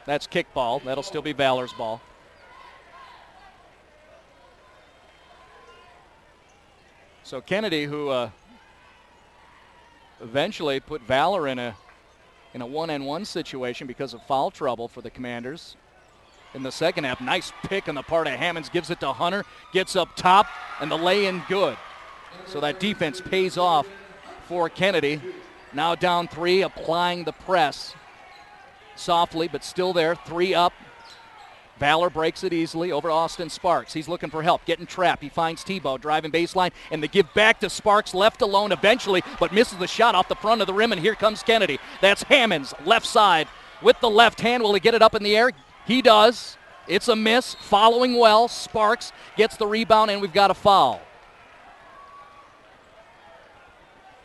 That's kickball. That'll still be Valor's ball. So Kennedy, who eventually put Valor in a one-on-one situation because of foul trouble for the Commanders. In the second half, nice pick on the part of Hammonds, gives it to Hunter, gets up top, and the lay-in good. So that defense pays off for Kennedy. Now down 3, applying the press. Softly, but still there, 3 up. Valor breaks it easily over Austin Sparks. He's looking for help, getting trapped. He finds Tebow driving baseline, and the give back to Sparks, left alone eventually, but misses the shot off the front of the rim, and here comes Kennedy. That's Hammonds, left side, with the left hand. Will he get it up in the air? He does. It's a miss, following well. Sparks gets the rebound, and we've got a foul.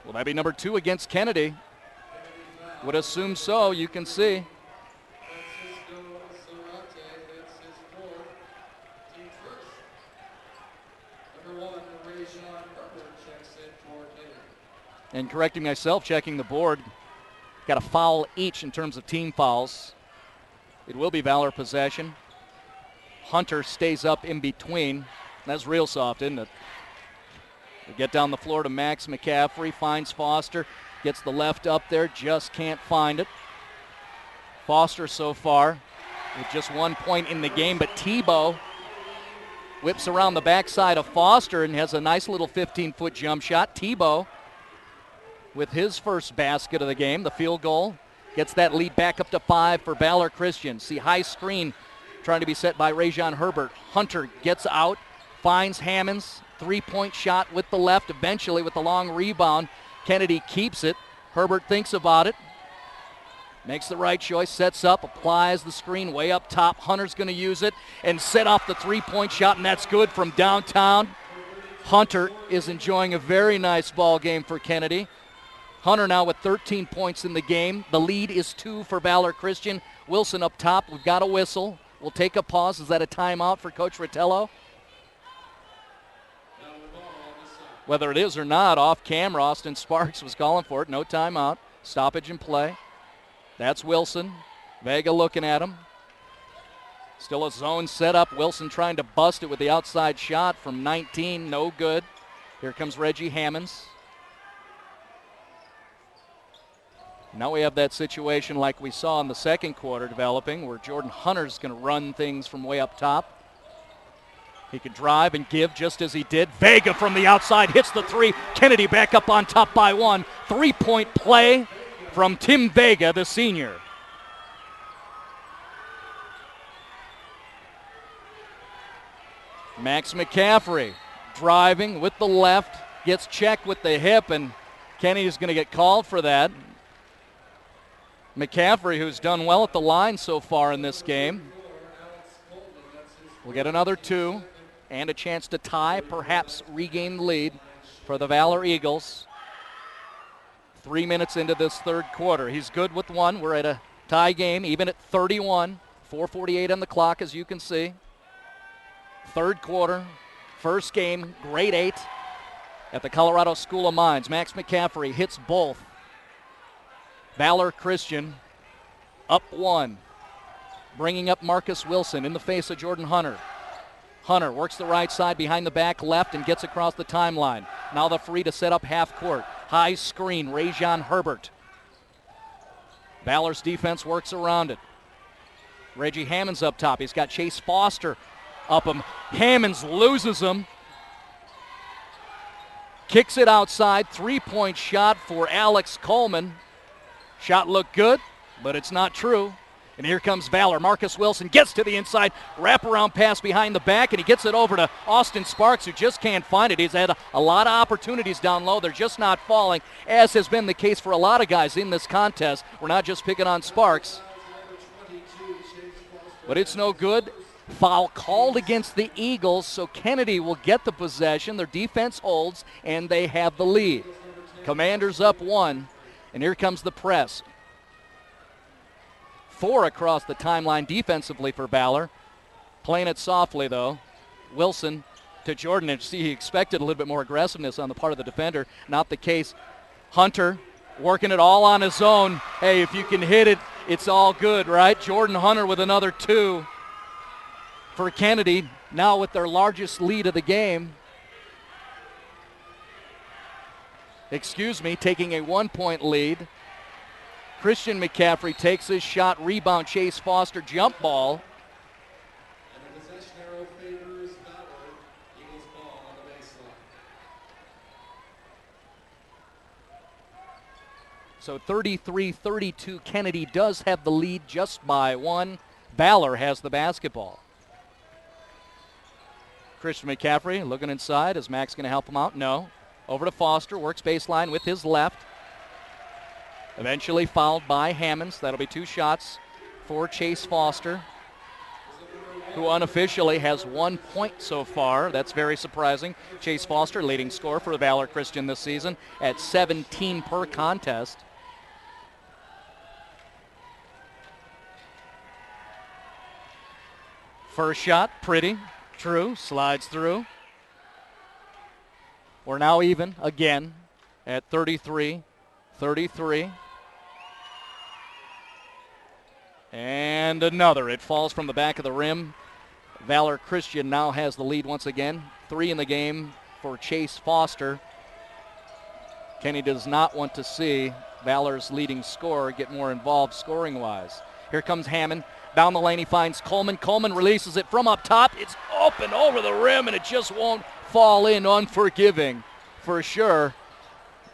Will that be number 2 against Kennedy? Would assume so, you can see. And correcting myself, checking the board, got a foul each in terms of team fouls. It will be Valor possession. Hunter stays up in between. That's real soft, isn't it? We get down the floor to Max McCaffrey, finds Foster, gets the left up there, just can't find it. Foster so far with just 1 point in the game, but Tebow whips around the backside of Foster and has a nice little 15-foot jump shot. Tebow with his first basket of the game, the field goal, gets that lead back up to 5 for Valor Christian. See high screen trying to be set by Rajon Herbert. Hunter gets out, finds Hammonds, 3-point shot with the left, eventually with the long rebound. Kennedy keeps it. Herbert thinks about it, makes the right choice, sets up, applies the screen way up top. Hunter's going to use it and set off the 3-point shot, and that's good from downtown. Hunter is enjoying a very nice ball game for Kennedy. Hunter now with 13 points in the game. The lead is 2 for Valor Christian. Wilson up top. We've got a whistle. We'll take a pause. Is that a timeout for Coach Rottello? Whether it is or not, off camera, Austin Sparks was calling for it. No timeout. Stoppage in play. That's Wilson. Vega looking at him. Still a zone setup. Wilson trying to bust it with the outside shot from 19. No good. Here comes Reggie Hammonds. Now we have that situation like we saw in the second quarter developing where Jordan Hunter's going to run things from way up top. He could drive and give just as he did. Vega from the outside hits the three. Kennedy back up on top by 1. 3-point play from Tim Vega, the senior. Max McCaffrey driving with the left, gets checked with the hip, and Kennedy's going to get called for that. McCaffrey, who's done well at the line so far in this game, will get another 2 and a chance to tie, perhaps regain the lead for the Valor Eagles. 3 minutes into this third quarter. He's good with 1. We're at a tie game, even at 31. 4:48 on the clock, as you can see. Third quarter, first game, grade 8 at the Colorado School of Mines. Max McCaffrey hits both. Valor Christian up 1. Bringing up Marcus Wilson in the face of Jordan Hunter. Hunter works the right side behind the back left and gets across the timeline. Now the free to set up half court. High screen, Rajon Herbert. Valor's defense works around it. Reggie Hammonds up top. He's got Chase Foster up him. Hammonds loses him. Kicks it outside. 3-point shot for Alex Coleman. Shot looked good, but it's not true. And here comes Valor. Marcus Wilson gets to the inside, wraparound pass behind the back, and he gets it over to Austin Sparks, who just can't find it. He's had a lot of opportunities down low. They're just not falling, as has been the case for a lot of guys in this contest. We're not just picking on Sparks. But it's no good. Foul called against the Eagles, so Kennedy will get the possession. Their defense holds, and they have the lead. Commanders up 1, and here comes the press. 4 across the timeline defensively for Valor. Playing it softly, though. Wilson to Jordan, and see, he expected a little bit more aggressiveness on the part of the defender. Not the case. Hunter working it all on his own. Hey, if you can hit it, it's all good, right? Jordan Hunter with another 2 for Kennedy, now with their largest lead of the game. Taking a 1-point lead. Christian McCaffrey takes his shot, rebound, Chase Foster, jump ball. And the possession arrow favors Valor. Eagles ball on the baseline. So 33-32, Kennedy does have the lead just by 1. Valor has the basketball. Christian McCaffrey looking inside. Is Max going to help him out? No. Over to Foster, works baseline with his left. Eventually fouled by Hammonds. That'll be 2 shots for Chase Foster, who unofficially has 1 point so far. That's very surprising. Chase Foster, leading scorer for Valor Christian this season at 17 per contest. First shot, pretty, true, slides through. We're now even again at 33-33. And another. It falls from the back of the rim. Valor Christian now has the lead once again. 3 in the game for Chase Foster. Kenny does not want to see Valor's leading scorer get more involved scoring-wise. Here comes Hammond. Down the lane he finds Coleman. Coleman releases it from up top. It's open over the rim, and it just won't fall in. Unforgiving for sure.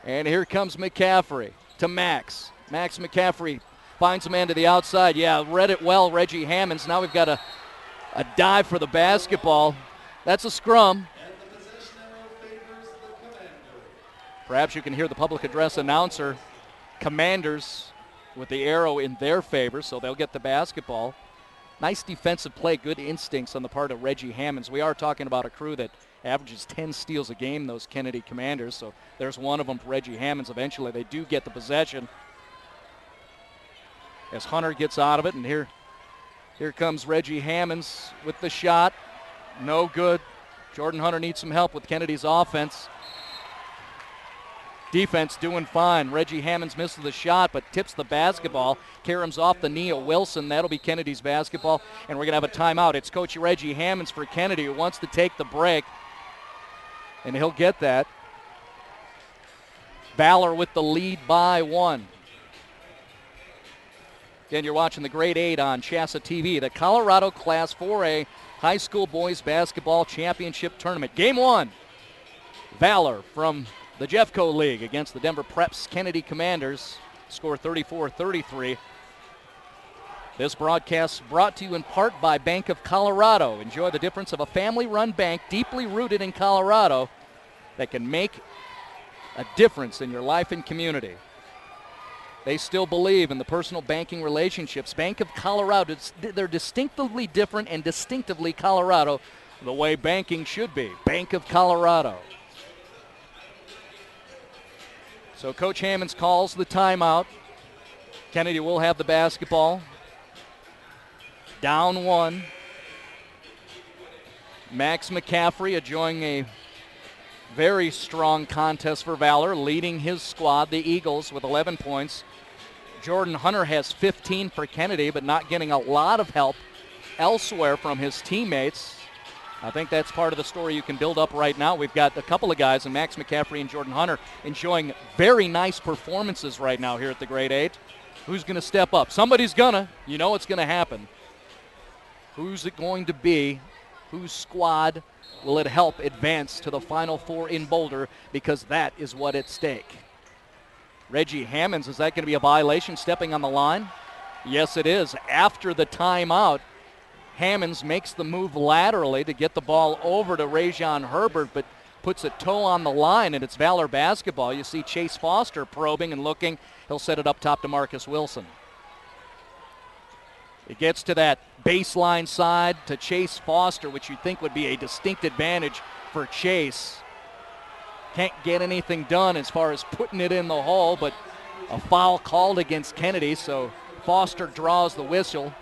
And here comes McCaffrey to Max. Max McCaffrey finds a man to the outside. Yeah, read it well, Reggie Hammonds. Now we've got a dive for the basketball. That's a scrum. Perhaps you can hear the public address announcer. Commanders with the arrow in their favor, so they'll get the basketball. Nice defensive play, good instincts on the part of Reggie Hammonds. We are talking about a crew that averages 10 steals a game, those Kennedy Commanders. So there's one of them for Reggie Hammonds. Eventually they do get the possession. As Hunter gets out of it, and here comes Reggie Hammonds with the shot. No good. Jordan Hunter needs some help with Kennedy's offense. Defense doing fine. Reggie Hammonds misses the shot but tips the basketball. Karam's off the knee of Wilson. That'll be Kennedy's basketball, and we're going to have a timeout. It's Coach Reggie Hammonds for Kennedy who wants to take the break, and he'll get that. Valor with the lead by 1. Again, you're watching the Grade 8 on CHSAA TV, the Colorado Class 4A High School Boys Basketball Championship Tournament. Game 1, Valor from the Jeffco League against the Denver Preps Kennedy Commanders. Score 34-33. This broadcast brought to you in part by Bank of Colorado. Enjoy the difference of a family-run bank deeply rooted in Colorado that can make a difference in your life and community. They still believe in the personal banking relationships. Bank of Colorado, they're distinctively different and distinctively Colorado, the way banking should be. Bank of Colorado. So Coach Hammonds calls the timeout. Kennedy will have the basketball. Down 1. Max McCaffrey enjoying a very strong contest for Valor, leading his squad, the Eagles, with 11 points. Jordan Hunter has 15 for Kennedy, but not getting a lot of help elsewhere from his teammates. I think that's part of the story you can build up right now. We've got a couple of guys, and Max McCaffrey and Jordan Hunter, enjoying very nice performances right now here at the Grade 8. Who's going to step up? Somebody's gonna. You know it's going to happen. Who's it going to be? Whose squad will it help advance to the Final Four in Boulder? Because that is what at stake. Reggie Hammonds, is that going to be a violation stepping on the line? Yes, it is. After the timeout, Hammonds makes the move laterally to get the ball over to Rajon Herbert, but puts a toe on the line, and it's Valor basketball. You see Chase Foster probing and looking. He'll set it up top to Marcus Wilson. It gets to that baseline side to Chase Foster, which you'd think would be a distinct advantage for Chase. Can't get anything done as far as putting it in the hole, but a foul called against Kennedy, so Foster draws the whistle.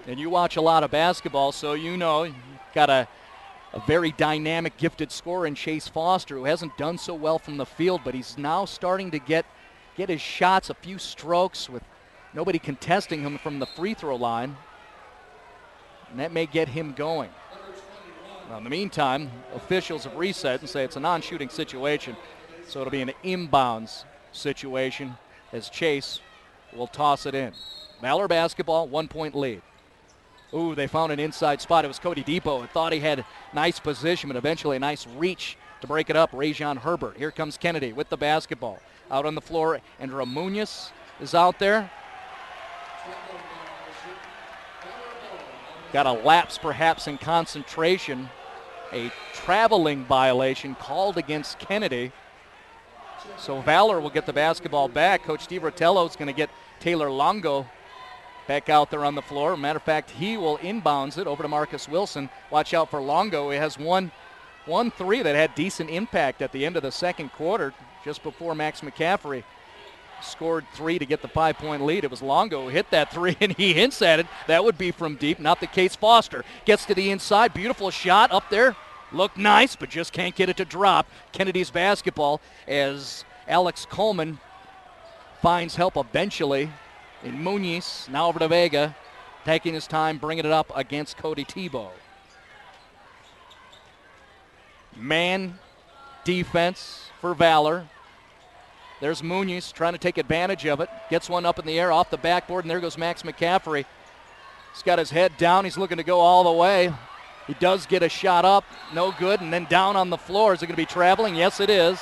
And you watch a lot of basketball, so you know you've got a very dynamic, gifted scorer in Chase Foster, who hasn't done so well from the field, but he's now starting to get his shots, a few strokes with nobody contesting him from the free throw line. And that may get him going. Now, in the meantime, officials have reset and say it's a non-shooting situation, so it'll be an inbounds situation as Chase will toss it in. Valor basketball, 1-point lead. Ooh, they found an inside spot. It was Cody Depot. Thought he had nice position, but eventually a nice reach to break it up. Rajon Herbert. Here comes Kennedy with the basketball. Out on the floor, Andrew Munoz is out there. Got a lapse perhaps in concentration. A traveling violation called against Kennedy. So Valor will get the basketball back. Coach Steve Rotello is going to get Taylor Longo back out there on the floor. Matter of fact, he will inbounds it over to Marcus Wilson. Watch out for Longo. He has one three that had decent impact at the end of the second quarter, just before Max McCaffrey scored 3 to get the 5-point lead. It was Longo who hit that 3, and he hints at it. That would be from deep. Not the case. Foster gets to the inside. Beautiful shot up there. Looked nice, but just can't get it to drop. Kennedy's basketball as Alex Coleman finds help eventually in Munoz. Now over to Vega, taking his time, bringing it up against Cody Tebow. Man defense for Valor. There's Munoz trying to take advantage of it. Gets one up in the air off the backboard, and there goes Max McCaffrey. He's got his head down. He's looking to go all the way. He does get a shot up. No good. And then down on the floor. Is it going to be traveling? Yes, it is.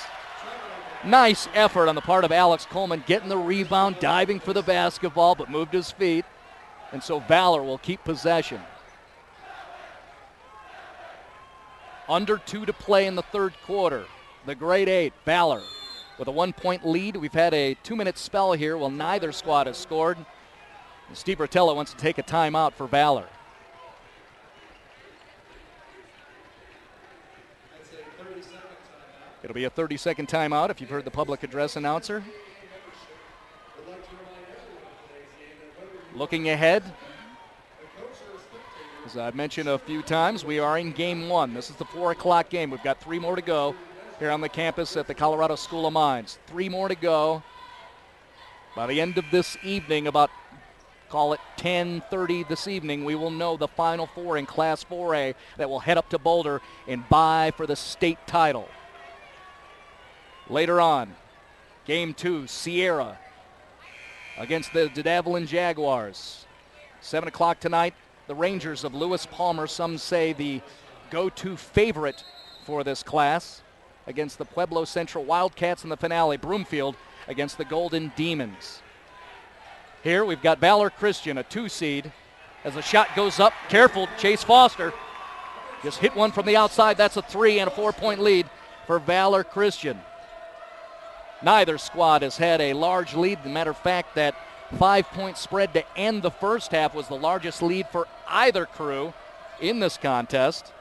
Nice effort on the part of Alex Coleman, getting the rebound, diving for the basketball, but moved his feet. And so Valor will keep possession. Under 2 to play in the third quarter. The Grade 8, Valor, with a 1-point lead. We've had a 2-minute spell here while neither squad has scored. And Steve Rotello wants to take a timeout for Valor. It'll be a 30-second timeout if you've heard the public address announcer. Looking ahead, as I've mentioned a few times, we are in game 1. This is the 4 o'clock game. We've got 3 more to go here on the campus at the Colorado School of Mines. 3 more to go. By the end of this evening, about, call it 10:30 this evening, we will know the Final 4 in Class 4A that will head up to Boulder and vie for the state title. Later on, game 2, Sierra against the Davalin Jaguars. 7 o'clock tonight, the Rangers of Lewis Palmer, some say the go-to favorite for this class, against the Pueblo Central Wildcats in the finale. Broomfield against the Golden Demons. Here we've got Valor Christian, a 2 seed. As the shot goes up, careful, Chase Foster just hit one from the outside. That's a 3 and a 4-point lead for Valor Christian. Neither squad has had a large lead. As a matter of fact, that 5-point spread to end the first half was the largest lead for either crew in this contest.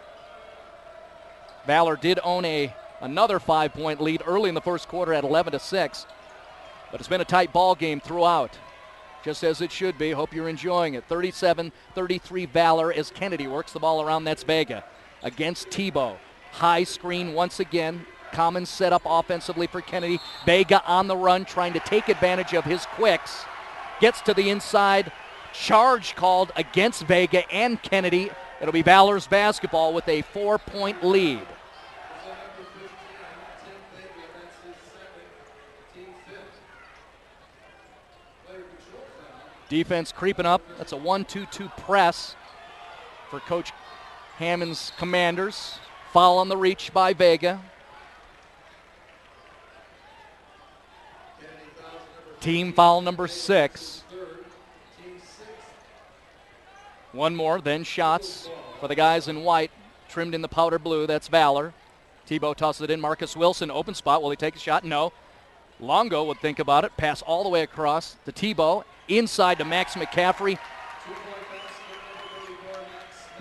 Valor did own another 5-point lead early in the first quarter at 11-6. But it's been a tight ball game throughout, just as it should be. Hope you're enjoying it. 37-33 Valor as Kennedy works the ball around. That's Vega against Tebow. High screen once again. Common setup offensively for Kennedy. Vega on the run, trying to take advantage of his quicks. Gets to the inside. Charge called against Vega and Kennedy. It'll be Valor's basketball with a 4-point lead. Defense creeping up. That's a 1-2-2 press for Coach Hammond's Commanders. Foul on the reach by Vega. Team foul number 6. One more, then shots for the guys in white, trimmed in the powder blue. That's Valor. Tebow tosses it in. Marcus Wilson, open spot. Will he take a shot? No. Longo would think about it. Pass all the way across to Tebow. Inside to Max McCaffrey.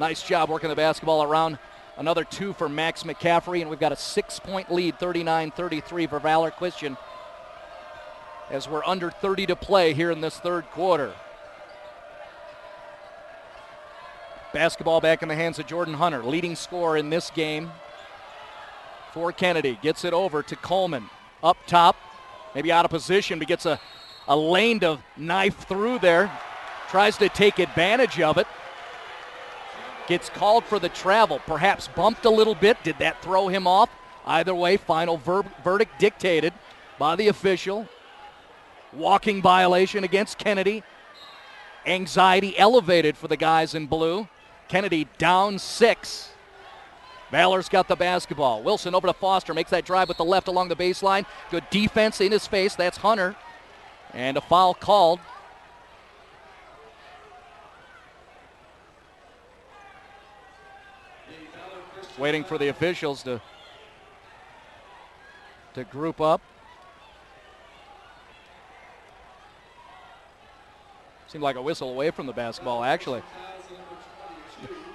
Nice job working the basketball around. Another 2 for Max McCaffrey, and we've got a 6-point lead, 39-33 for Valor Christian, as we're under 30 to play here in this third quarter. Basketball back in the hands of Jordan Hunter, leading scorer in this game for Kennedy. Gets it over to Coleman. Up top, maybe out of position, but gets a lane to knife through there. Tries to take advantage of it. Gets called for the travel. Perhaps bumped a little bit. Did that throw him off? Either way, final verdict dictated by the official. Walking violation against Kennedy. Anxiety elevated for the guys in blue. Kennedy down 6. Valor's got the basketball. Wilson over to Foster. Makes that drive with the left along the baseline. Good defense in his face. That's Hunter. And a foul called. Waiting for the officials to group up. Seemed like a whistle away from the basketball, actually.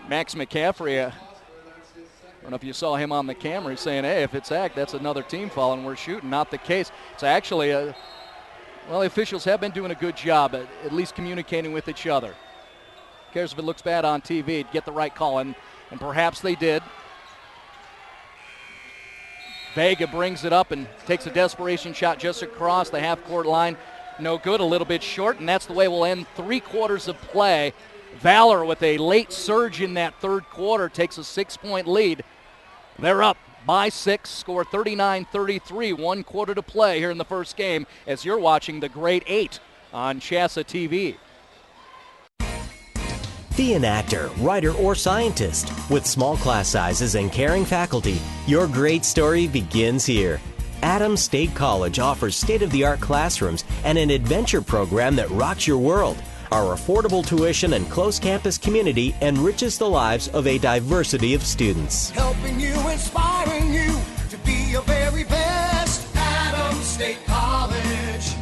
Max McCaffrey, I don't know if you saw him on the camera. He's saying, hey, if it's act, that's another team foul, and we're shooting. Not the case. It's actually well, the officials have been doing a good job at least communicating with each other. Who cares if it looks bad on TV? Get the right call, and perhaps they did. Vega brings it up and takes a desperation shot just across the half-court line. No good, a little bit short, and that's the way we'll end 3 quarters of play. Valor, with a late surge in that third quarter, takes a 6-point lead. They're up by 6, score 39-33, 1 quarter to play here in the first game as you're watching the Grade 8 on CHSAA TV. Be an actor, writer, or scientist. With small class sizes and caring faculty, your great story begins here. Adams State College offers state-of-the-art classrooms and an adventure program that rocks your world. Our affordable tuition and close campus community enriches the lives of a diversity of students. Helping you, inspiring you to be your very best. Adams State College.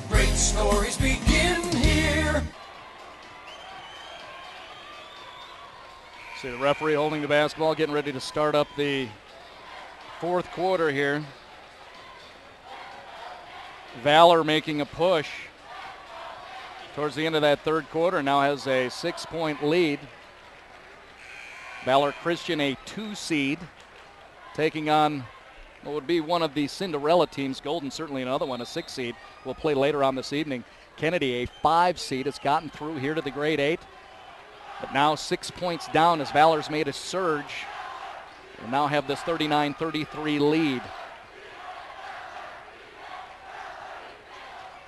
Great stories begin here. See the referee holding the basketball, getting ready to start up the Fourth quarter here. Valor making a push towards the end of that third quarter, now has a 6-point lead. Valor Christian, a 2 seed, taking on what would be one of the Cinderella teams. Golden certainly another one, a 6 seed. Will play later on this evening. Kennedy, a 5 seed, has gotten through here to the grade 8. But now 6 points down as Valor's made a surge. And now have this 39-33 lead.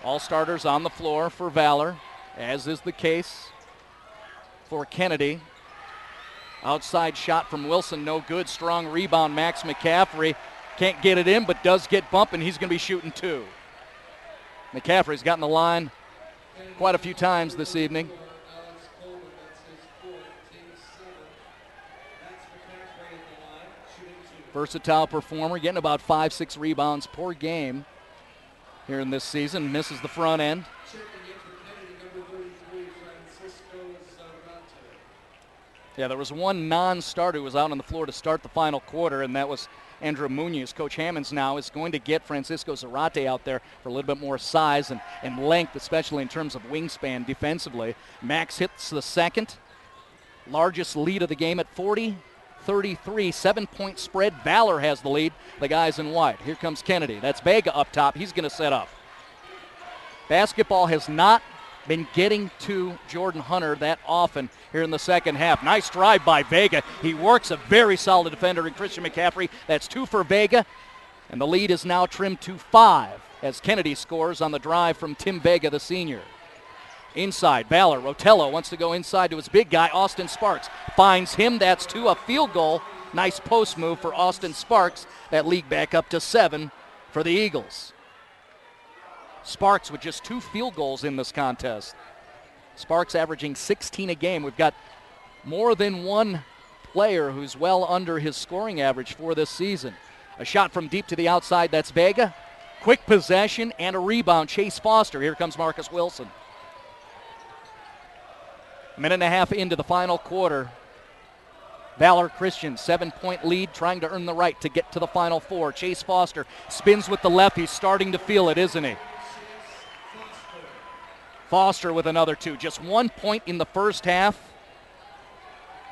All starters on the floor for Valor, as is the case for Kennedy. Outside shot from Wilson, no good. Strong rebound, Max McCaffrey. Can't get it in, but does get bumped, and he's going to be shooting 2. McCaffrey's gotten the line quite a few times this evening. Versatile performer, getting about 5-6 rebounds per game here in this season. Misses the front end. Yeah, there was one non-starter who was out on the floor to start the final quarter, and that was Andrew Munoz. Coach Hammonds now is going to get Francisco Zarate out there for a little bit more size and length, especially in terms of wingspan defensively. Max hits the second. Largest lead of the game at 40-33, 7-point spread. Valor has the lead, the guys in white. Here comes Kennedy. That's Vega up top. He's going to set up. Basketball has not been getting to Jordan Hunter that often here in the second half. Nice drive by Vega. He works a very solid defender in Christian McCaffrey. That's 2 for Vega, and the lead is now trimmed to 5 as Kennedy scores on the drive from Tim Vega, the senior. Inside, Valor. Rotello wants to go inside to his big guy, Austin Sparks. Finds him. That's 2, a field goal. Nice post move for Austin Sparks. That league back up to 7 for the Eagles. Sparks with just 2 field goals in this contest. Sparks averaging 16 a game. We've got more than one player who's well under his scoring average for this season. A shot from deep to the outside, that's Vega. Quick possession and a rebound, Chase Foster. Here comes Marcus Wilson. A minute and a half into the final quarter. Valor Christian, 7-point lead, trying to earn the right to get to the Final Four. Chase Foster spins with the left. He's starting to feel it, isn't he? Foster with another 2. Just 1 point in the first half.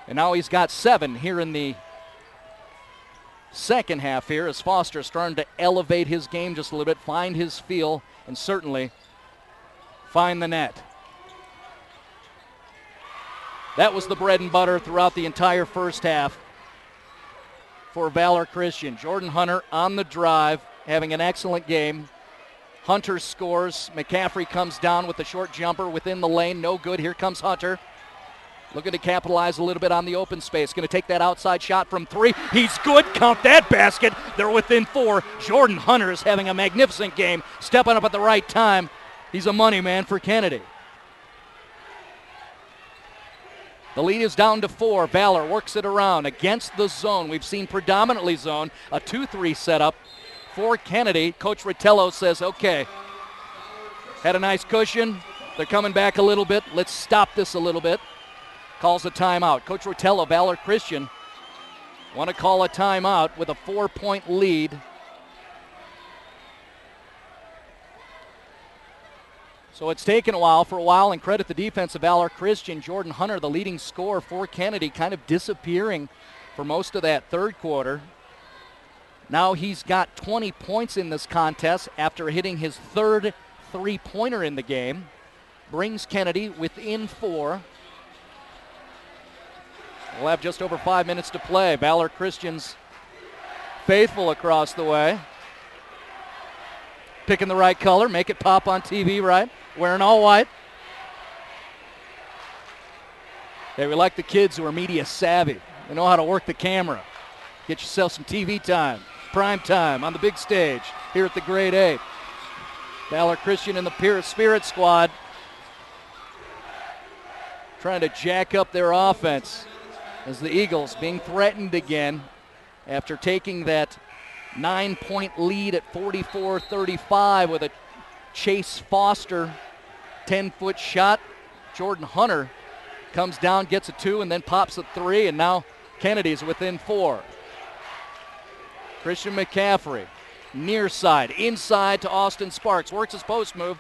And now he's got 7 here in the second half here as Foster starting to elevate his game just a little bit, find his feel, and certainly find the net. That was the bread and butter throughout the entire first half for Valor Christian. Jordan Hunter on the drive, having an excellent game. Hunter scores. McCaffrey comes down with the short jumper within the lane. No good. Here comes Hunter. Looking to capitalize a little bit on the open space. Going to take that outside shot from 3. He's good. Count that basket. They're within 4. Jordan Hunter is having a magnificent game. Stepping up at the right time. He's a money man for Kennedy. The lead is down to 4. Valor works it around against the zone. We've seen predominantly zone. A 2-3 setup for Kennedy. Coach Rotello says, okay, had a nice cushion. They're coming back a little bit. Let's stop this a little bit. Calls a timeout. Coach Rotello, Valor Christian, want to call a timeout with a 4-point lead. So it's taken a while, and credit the defense of Valor Christian. Jordan Hunter, the leading scorer for Kennedy, kind of disappearing for most of that third quarter. Now he's got 20 points in this contest after hitting his third three-pointer in the game. Brings Kennedy within 4. We'll have just over 5 minutes to play. Valor Christian's faithful across the way. Picking the right color, make it pop on TV, right? Wearing all white. Hey, we like the kids who are media savvy. They know how to work the camera. Get yourself some TV time, prime time on the big stage here at the grade 8. Valor Christian and the Spirit Squad trying to jack up their offense as the Eagles being threatened again after taking that 9-point lead at 44-35 with a Chase Foster 10-foot shot. Jordan Hunter comes down, gets a 2, and then pops a 3, and now Kennedy's within 4. Christian McCaffrey, near side, inside to Austin Sparks. Works his post move.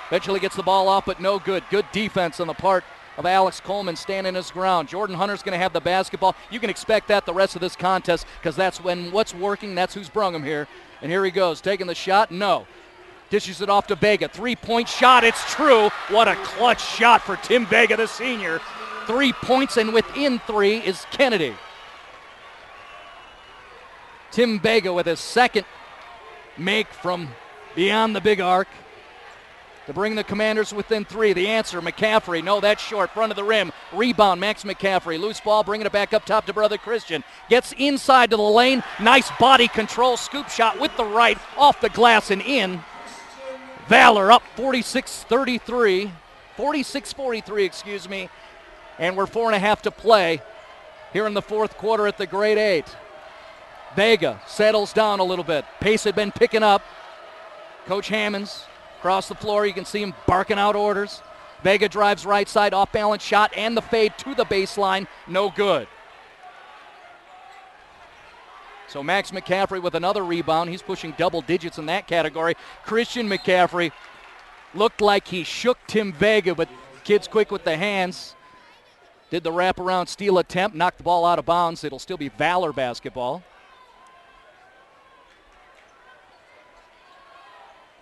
Eventually gets the ball off, but no good. Good defense on the part of Alex Coleman standing his ground. Jordan Hunter's going to have the basketball. You can expect that the rest of this contest because that's when what's working, that's who's brung him here. And here he goes, taking the shot. No. Dishes it off to Vega. Three-point shot. It's true. What a clutch shot for Tim Vega, the senior. 3 points, and within 3 is Kennedy. Tim Vega with his second make from beyond the big arc to bring the Commanders within 3. The answer, McCaffrey. No, that's short. Front of the rim. Rebound, Max McCaffrey. Loose ball, bringing it back up top to brother Christian. Gets inside to the lane. Nice body control. Scoop shot with the right. Off the glass and in. Valor up 46-33. 46-43, excuse me. And we're 4.5 to play here in the fourth quarter at the grade 8. Vega settles down a little bit. Pace had been picking up. Coach Hammonds across the floor. You can see him barking out orders. Vega drives right side, off-balance shot, and the fade to the baseline. No good. So Max McCaffrey with another rebound. He's pushing double digits in that category. Christian McCaffrey looked like he shook Tim Vega, but kid's quick with the hands. Did the wraparound steal attempt, knocked the ball out of bounds. It'll still be Valor basketball.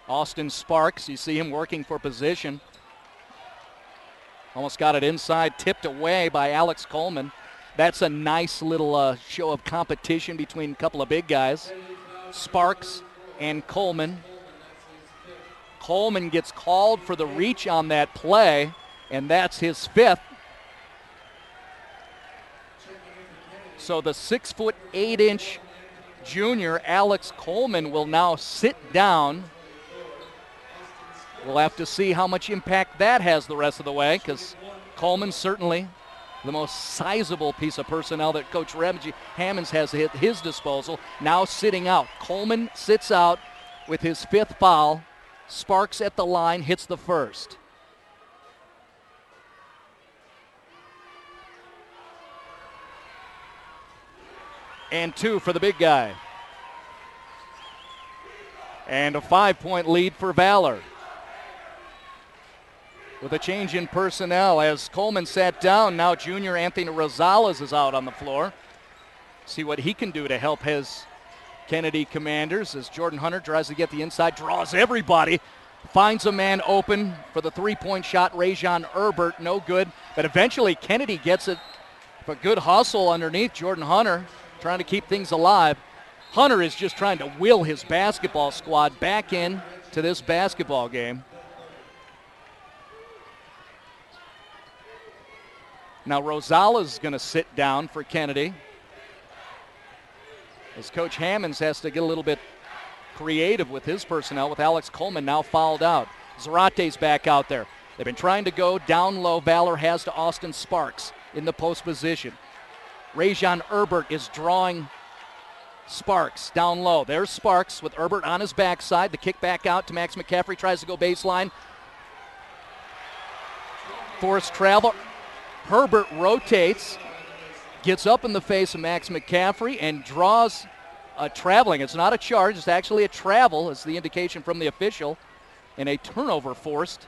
Austin Sparks, you see him working for position. Almost got it inside, tipped away by Alex Coleman. That's a nice little show of competition between a couple of big guys. Sparks and Coleman. Coleman gets called for the reach on that play, and that's his 5th. So the 6'8" junior, Alex Coleman, will now sit down. We'll have to see how much impact that has the rest of the way, because Coleman's certainly the most sizable piece of personnel that Coach Reggie Hammonds has at his disposal. Now sitting out. Coleman sits out with his 5th foul. Sparks at the line, hits the first. And 2 for the big guy. And a 5-point lead for Valor. With a change in personnel as Coleman sat down, now junior Anthony Rosales is out on the floor. See what he can do to help his Kennedy Commanders as Jordan Hunter tries to get the inside, draws everybody, finds a man open for the 3-point shot. Rajon Herbert, no good, but eventually Kennedy gets it. But good hustle underneath Jordan Hunter, trying to keep things alive. Hunter is just trying to will his basketball squad back in to this basketball game. Now Rosales is going to sit down for Kennedy, as Coach Hammonds has to get a little bit creative with his personnel, with Alex Coleman now fouled out. Zarate's back out there. They've been trying to go down low. Valor has to Austin Sparks in the post position. Rajon Herbert is drawing Sparks down low. There's Sparks with Herbert on his backside. The kick back out to Max McCaffrey, tries to go baseline. Forced travel. Herbert rotates, gets up in the face of Max McCaffrey, and draws a traveling. It's not a charge, it's actually a travel, is the indication from the official, and a turnover forced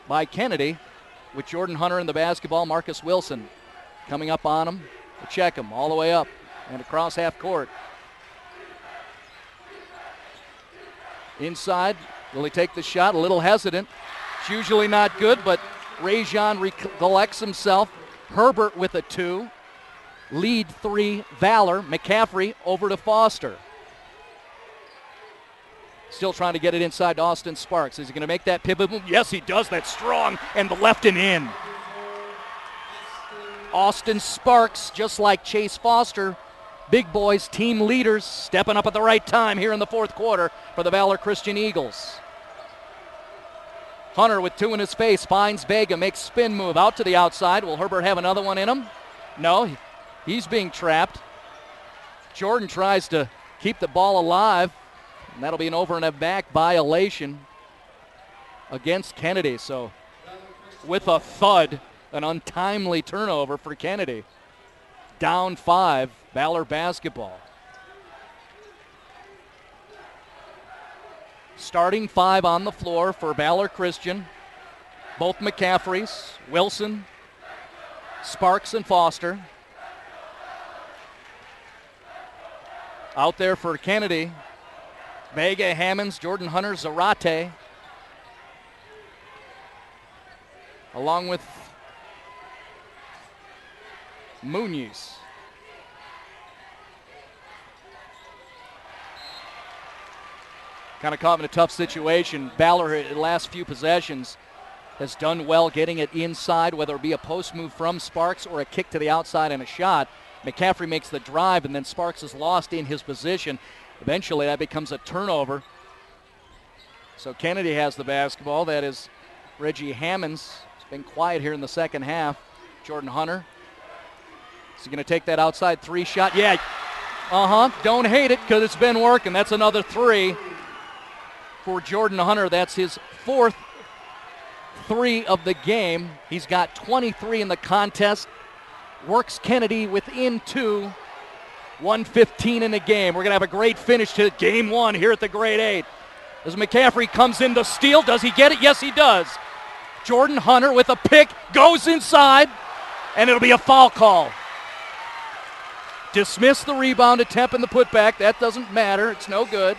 by Kennedy with Jordan Hunter in the basketball. Marcus Wilson coming up on him to check him all the way up and across half court. Inside, will he take the shot? A little hesitant. It's usually not good, but Rajon recollects himself. Herbert with a 2. Lead 3, Valor. McCaffrey over to Foster. Still trying to get it inside to Austin Sparks. Is he going to make that pivot move? Yes, he does. That's strong. And the left and in. Austin Sparks, just like Chase Foster, big boys, team leaders, stepping up at the right time here in the fourth quarter for the Valor Christian Eagles. Hunter with 2 in his face, finds Vega, makes spin move out to the outside. Will Herbert have another one in him? No, he's being trapped. Jordan tries to keep the ball alive, and that'll be an over and a back violation against Kennedy. So with a thud, an untimely turnover for Kennedy. Down 5, Valor basketball. Starting 5 on the floor for Valor Christian. Both McCaffreys, Wilson, Sparks, and Foster. Out there for Kennedy, Vega, Hammonds, Jordan Hunter, Zarate, along with Munoz. Kind of caught in a tough situation. Valor, in the last few possessions, has done well getting it inside, whether it be a post move from Sparks or a kick to the outside and a shot. McCaffrey makes the drive, and then Sparks is lost in his position. Eventually, that becomes a turnover. So Kennedy has the basketball. That is Reggie Hammonds. It's been quiet here in the second half. Jordan Hunter. Is he going to take that outside 3 shot? Yeah. Don't hate it because it's been working. That's another 3 for Jordan Hunter. That's his 4th 3 of the game. He's got 23 in the contest. Works Kennedy within 2. 1:15 in the game. We're going to have a great finish to game 1 here at the grade 8. As McCaffrey comes in to steal, does he get it? Yes, he does. Jordan Hunter with a pick, goes inside, and it'll be a foul call. Dismiss the rebound attempt and the putback. That doesn't matter. It's no good.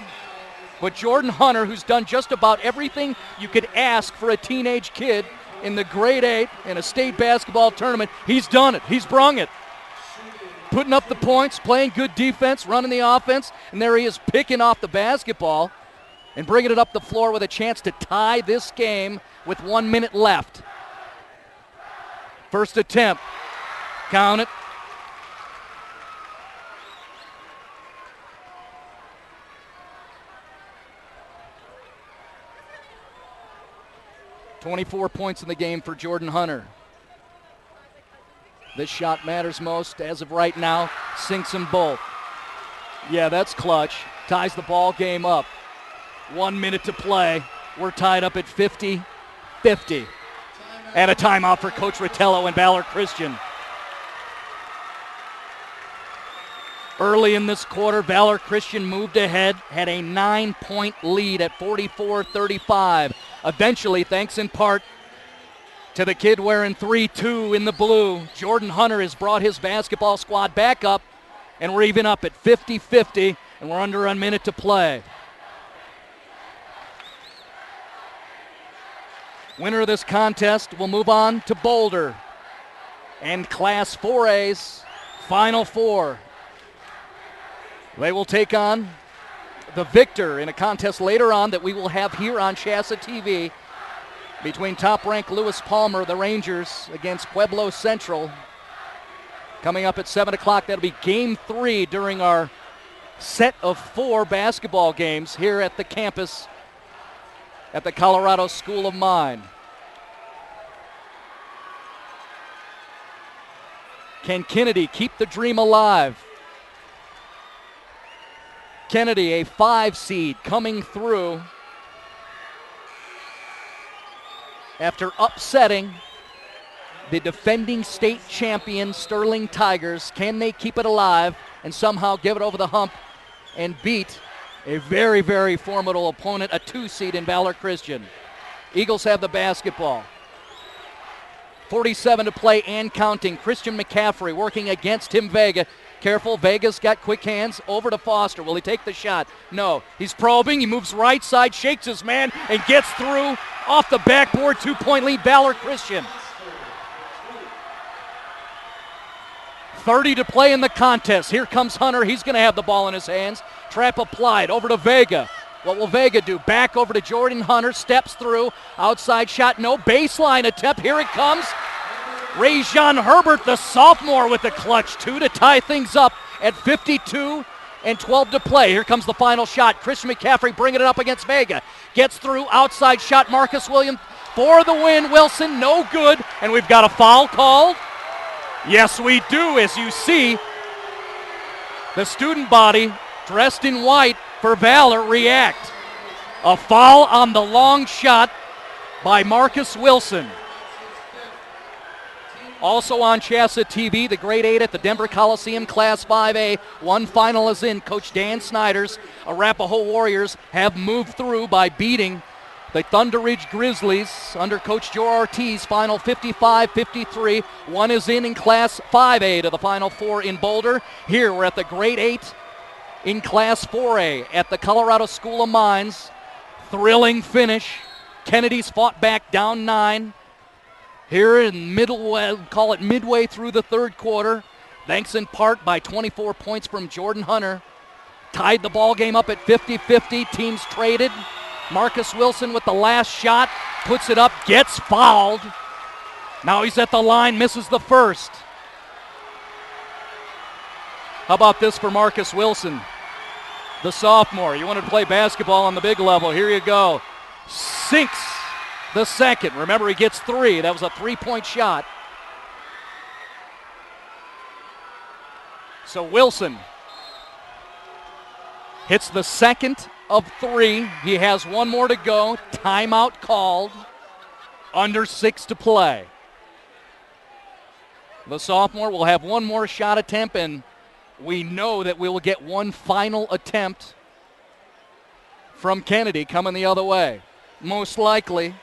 But Jordan Hunter, who's done just about everything you could ask for a teenage kid in the grade 8 in a state basketball tournament, he's done it. He's brung it. Putting up the points, playing good defense, running the offense, and there he is picking off the basketball and bringing it up the floor with a chance to tie this game with 1 minute left. First attempt. Count it. .24 points in the game for Jordan Hunter. This shot matters most as of right now. Sinks them both. Yeah, that's clutch. Ties the ball game up. 1 minute to play. We're tied up at 50-50. And a timeout for Coach Ritello and Valor Christian. Early in this quarter, Valor Christian moved ahead, had a 9-point lead at 44-35. Eventually, thanks in part to the kid wearing 3-2 in the blue, Jordan Hunter has brought his basketball squad back up, and we're even up at 50-50, and we're under a minute to play. Winner of this contest will move on to Boulder and Class 4A's Final Four. They will take on the victor in a contest later on that we will have here on CHSAA TV between top-ranked Lewis Palmer, the Rangers, against Pueblo Central. Coming up at 7 o'clock, that'll be Game 3 during our set of 4 basketball games here at the campus at the Colorado School of Mine. Can Kennedy keep the dream alive? Kennedy, a 5 seed, coming through after upsetting the defending state champion Sterling Tigers. Can they keep it alive and somehow give it over the hump and beat a very, very formidable opponent, a 2 seed in Valor Christian? Eagles have the basketball. 47 to play and counting. Christian McCaffrey working against Tim Vega. Careful, Vega's got quick hands. Over to Foster. Will he take the shot? No. He's probing. He moves right side, shakes his man, and gets through. Off the backboard, 2-point lead, Valor Christian. 30 to play in the contest. Here comes Hunter. He's going to have the ball in his hands. Trap applied. Over to Vega. What will Vega do? Back over to Jordan Hunter. Steps through. Outside shot. No. Baseline attempt. Here it comes. Ray-Jean Herbert, the sophomore, with the clutch 2 to tie things up at 52 and 12 to play. Here comes the final shot. Christian McCaffrey bringing it up against Vega. Gets through. Outside shot. Marcus Williams for the win. Wilson, no good. And we've got a foul called. Yes, we do, as you see the student body dressed in white for Valor react. A foul on the long shot by Marcus Wilson. Also on CHSAA TV, the grade 8 at the Denver Coliseum, Class 5A. One final is in. Coach Dan Snyder's Arapahoe Warriors have moved through by beating the Thunder Ridge Grizzlies under Coach Joe Ortiz, final 55-53. One is in Class 5A to the Final Four in Boulder. Here we're at the grade 8 in Class 4A at the Colorado School of Mines. Thrilling finish. Kennedy's fought back down 9. Here in midway through the third quarter, thanks in part by 24 points from Jordan Hunter. Tied the ball game up at 50-50. Teams traded. Marcus Wilson with the last shot, puts it up, gets fouled. Now he's at the line, misses the first. How about this for Marcus Wilson, the sophomore? You wanted to play basketball on the big level. Here you go. Sinks the second. Remember, he gets 3. That was a 3-point shot. So Wilson hits the second of 3. He has one more to go. Timeout called. Under 6 to play. The sophomore will have one more shot attempt, and we know that we will get one final attempt from Kennedy coming the other way. Most likely,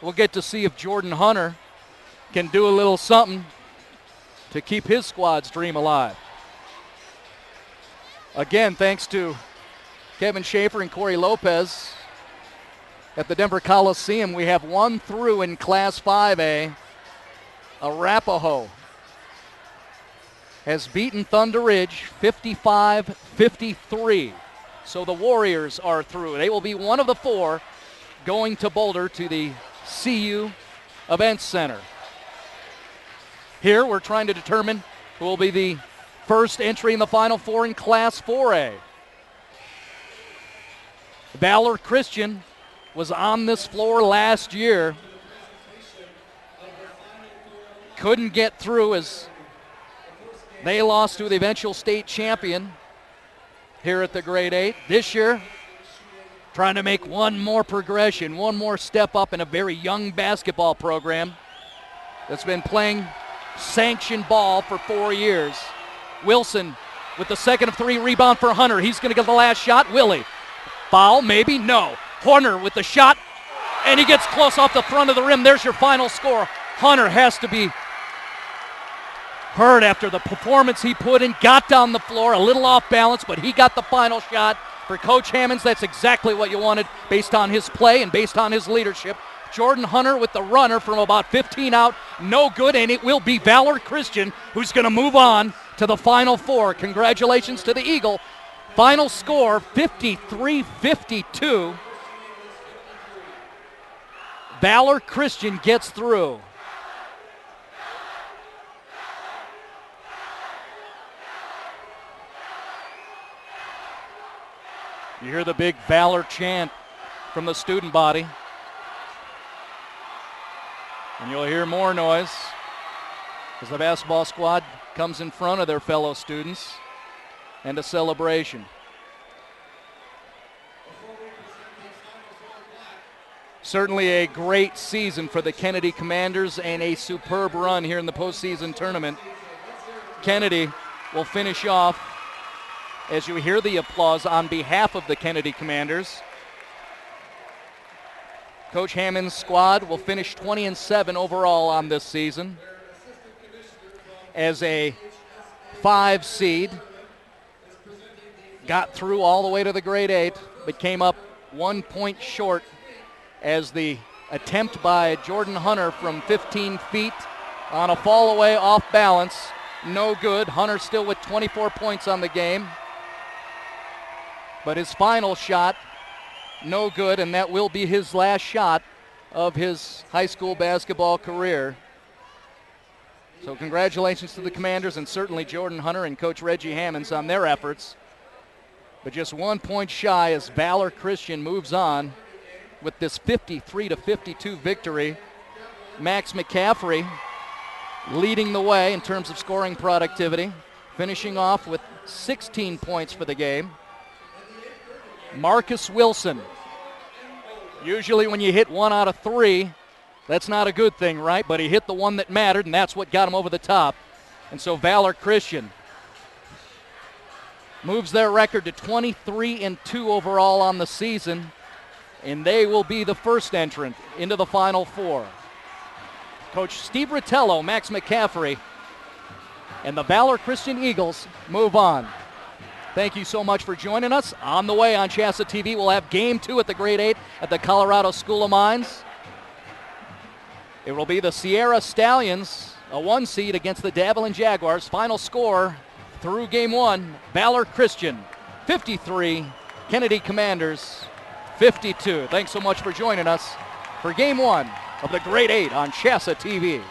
we'll get to see if Jordan Hunter can do a little something to keep his squad's dream alive. Again, thanks to Kevin Schaefer and Corey Lopez at the Denver Coliseum, we have one through in Class 5A. Arapahoe has beaten Thunder Ridge 55-53. So the Warriors are through. They will be one of the 4 going to Boulder to the CU Events Center. Here we're trying to determine who will be the first entry in the Final Four in Class 4A. Valor Christian was on this floor last year. Couldn't get through as they lost to the eventual state champion here at the grade 8. This year, trying to make one more progression, one more step up in a very young basketball program that's been playing sanctioned ball for 4 years. Wilson with the second of 3, rebound for Hunter. He's going to get the last shot. Willie. Foul, maybe? No. Hunter with the shot, and he gets close off the front of the rim. There's your final score. Hunter has to be hurt after the performance he put in. Got down the floor, a little off balance, but he got the final shot. For Coach Hammonds, that's exactly what you wanted based on his play and based on his leadership. Jordan Hunter with the runner from about 15 out. No good, and it will be Valor Christian who's going to move on to the Final Four. Congratulations to the Eagle. Final score, 53-52. Valor Christian gets through. You hear the big Valor chant from the student body. And you'll hear more noise as the basketball squad comes in front of their fellow students and a celebration. Certainly a great season for the Kennedy Commanders and a superb run here in the postseason tournament. Kennedy will finish off as you hear the applause on behalf of the Kennedy Commanders. Coach Hammond's squad will finish 20-7 overall on this season as a 5 seed. Got through all the way to the grade 8, but came up 1 point short as the attempt by Jordan Hunter from 15 feet on a fall away off balance. No good. Hunter still with 24 points on the game. But his final shot, no good, and that will be his last shot of his high school basketball career. So congratulations to the Commanders and certainly Jordan Hunter and Coach Reggie Hammonds on their efforts. But just 1 point shy as Valor Christian moves on with this 53-52 victory. Max McCaffrey leading the way in terms of scoring productivity, finishing off with 16 points for the game. Marcus Wilson, usually when you hit 1 out of 3, That's not a good thing, right? But he hit the one that mattered, and that's what got him over the top. And so Valor Christian moves their record to 23-2 overall on the season, and they will be the first entrant into the Final Four. Coach Steve Ritello, Max McCaffrey, and the Valor Christian Eagles move on. Thank you so much for joining us. On the way on CHSAA TV, we'll have Game 2 at the Grade 8 at the Colorado School of Mines. It will be the Sierra Stallions, a 1 seed against the Davalin Jaguars. Final score through Game 1, Valor Christian 53, Kennedy Commanders 52. Thanks so much for joining us for Game 1 of the Grade 8 on CHSAA TV.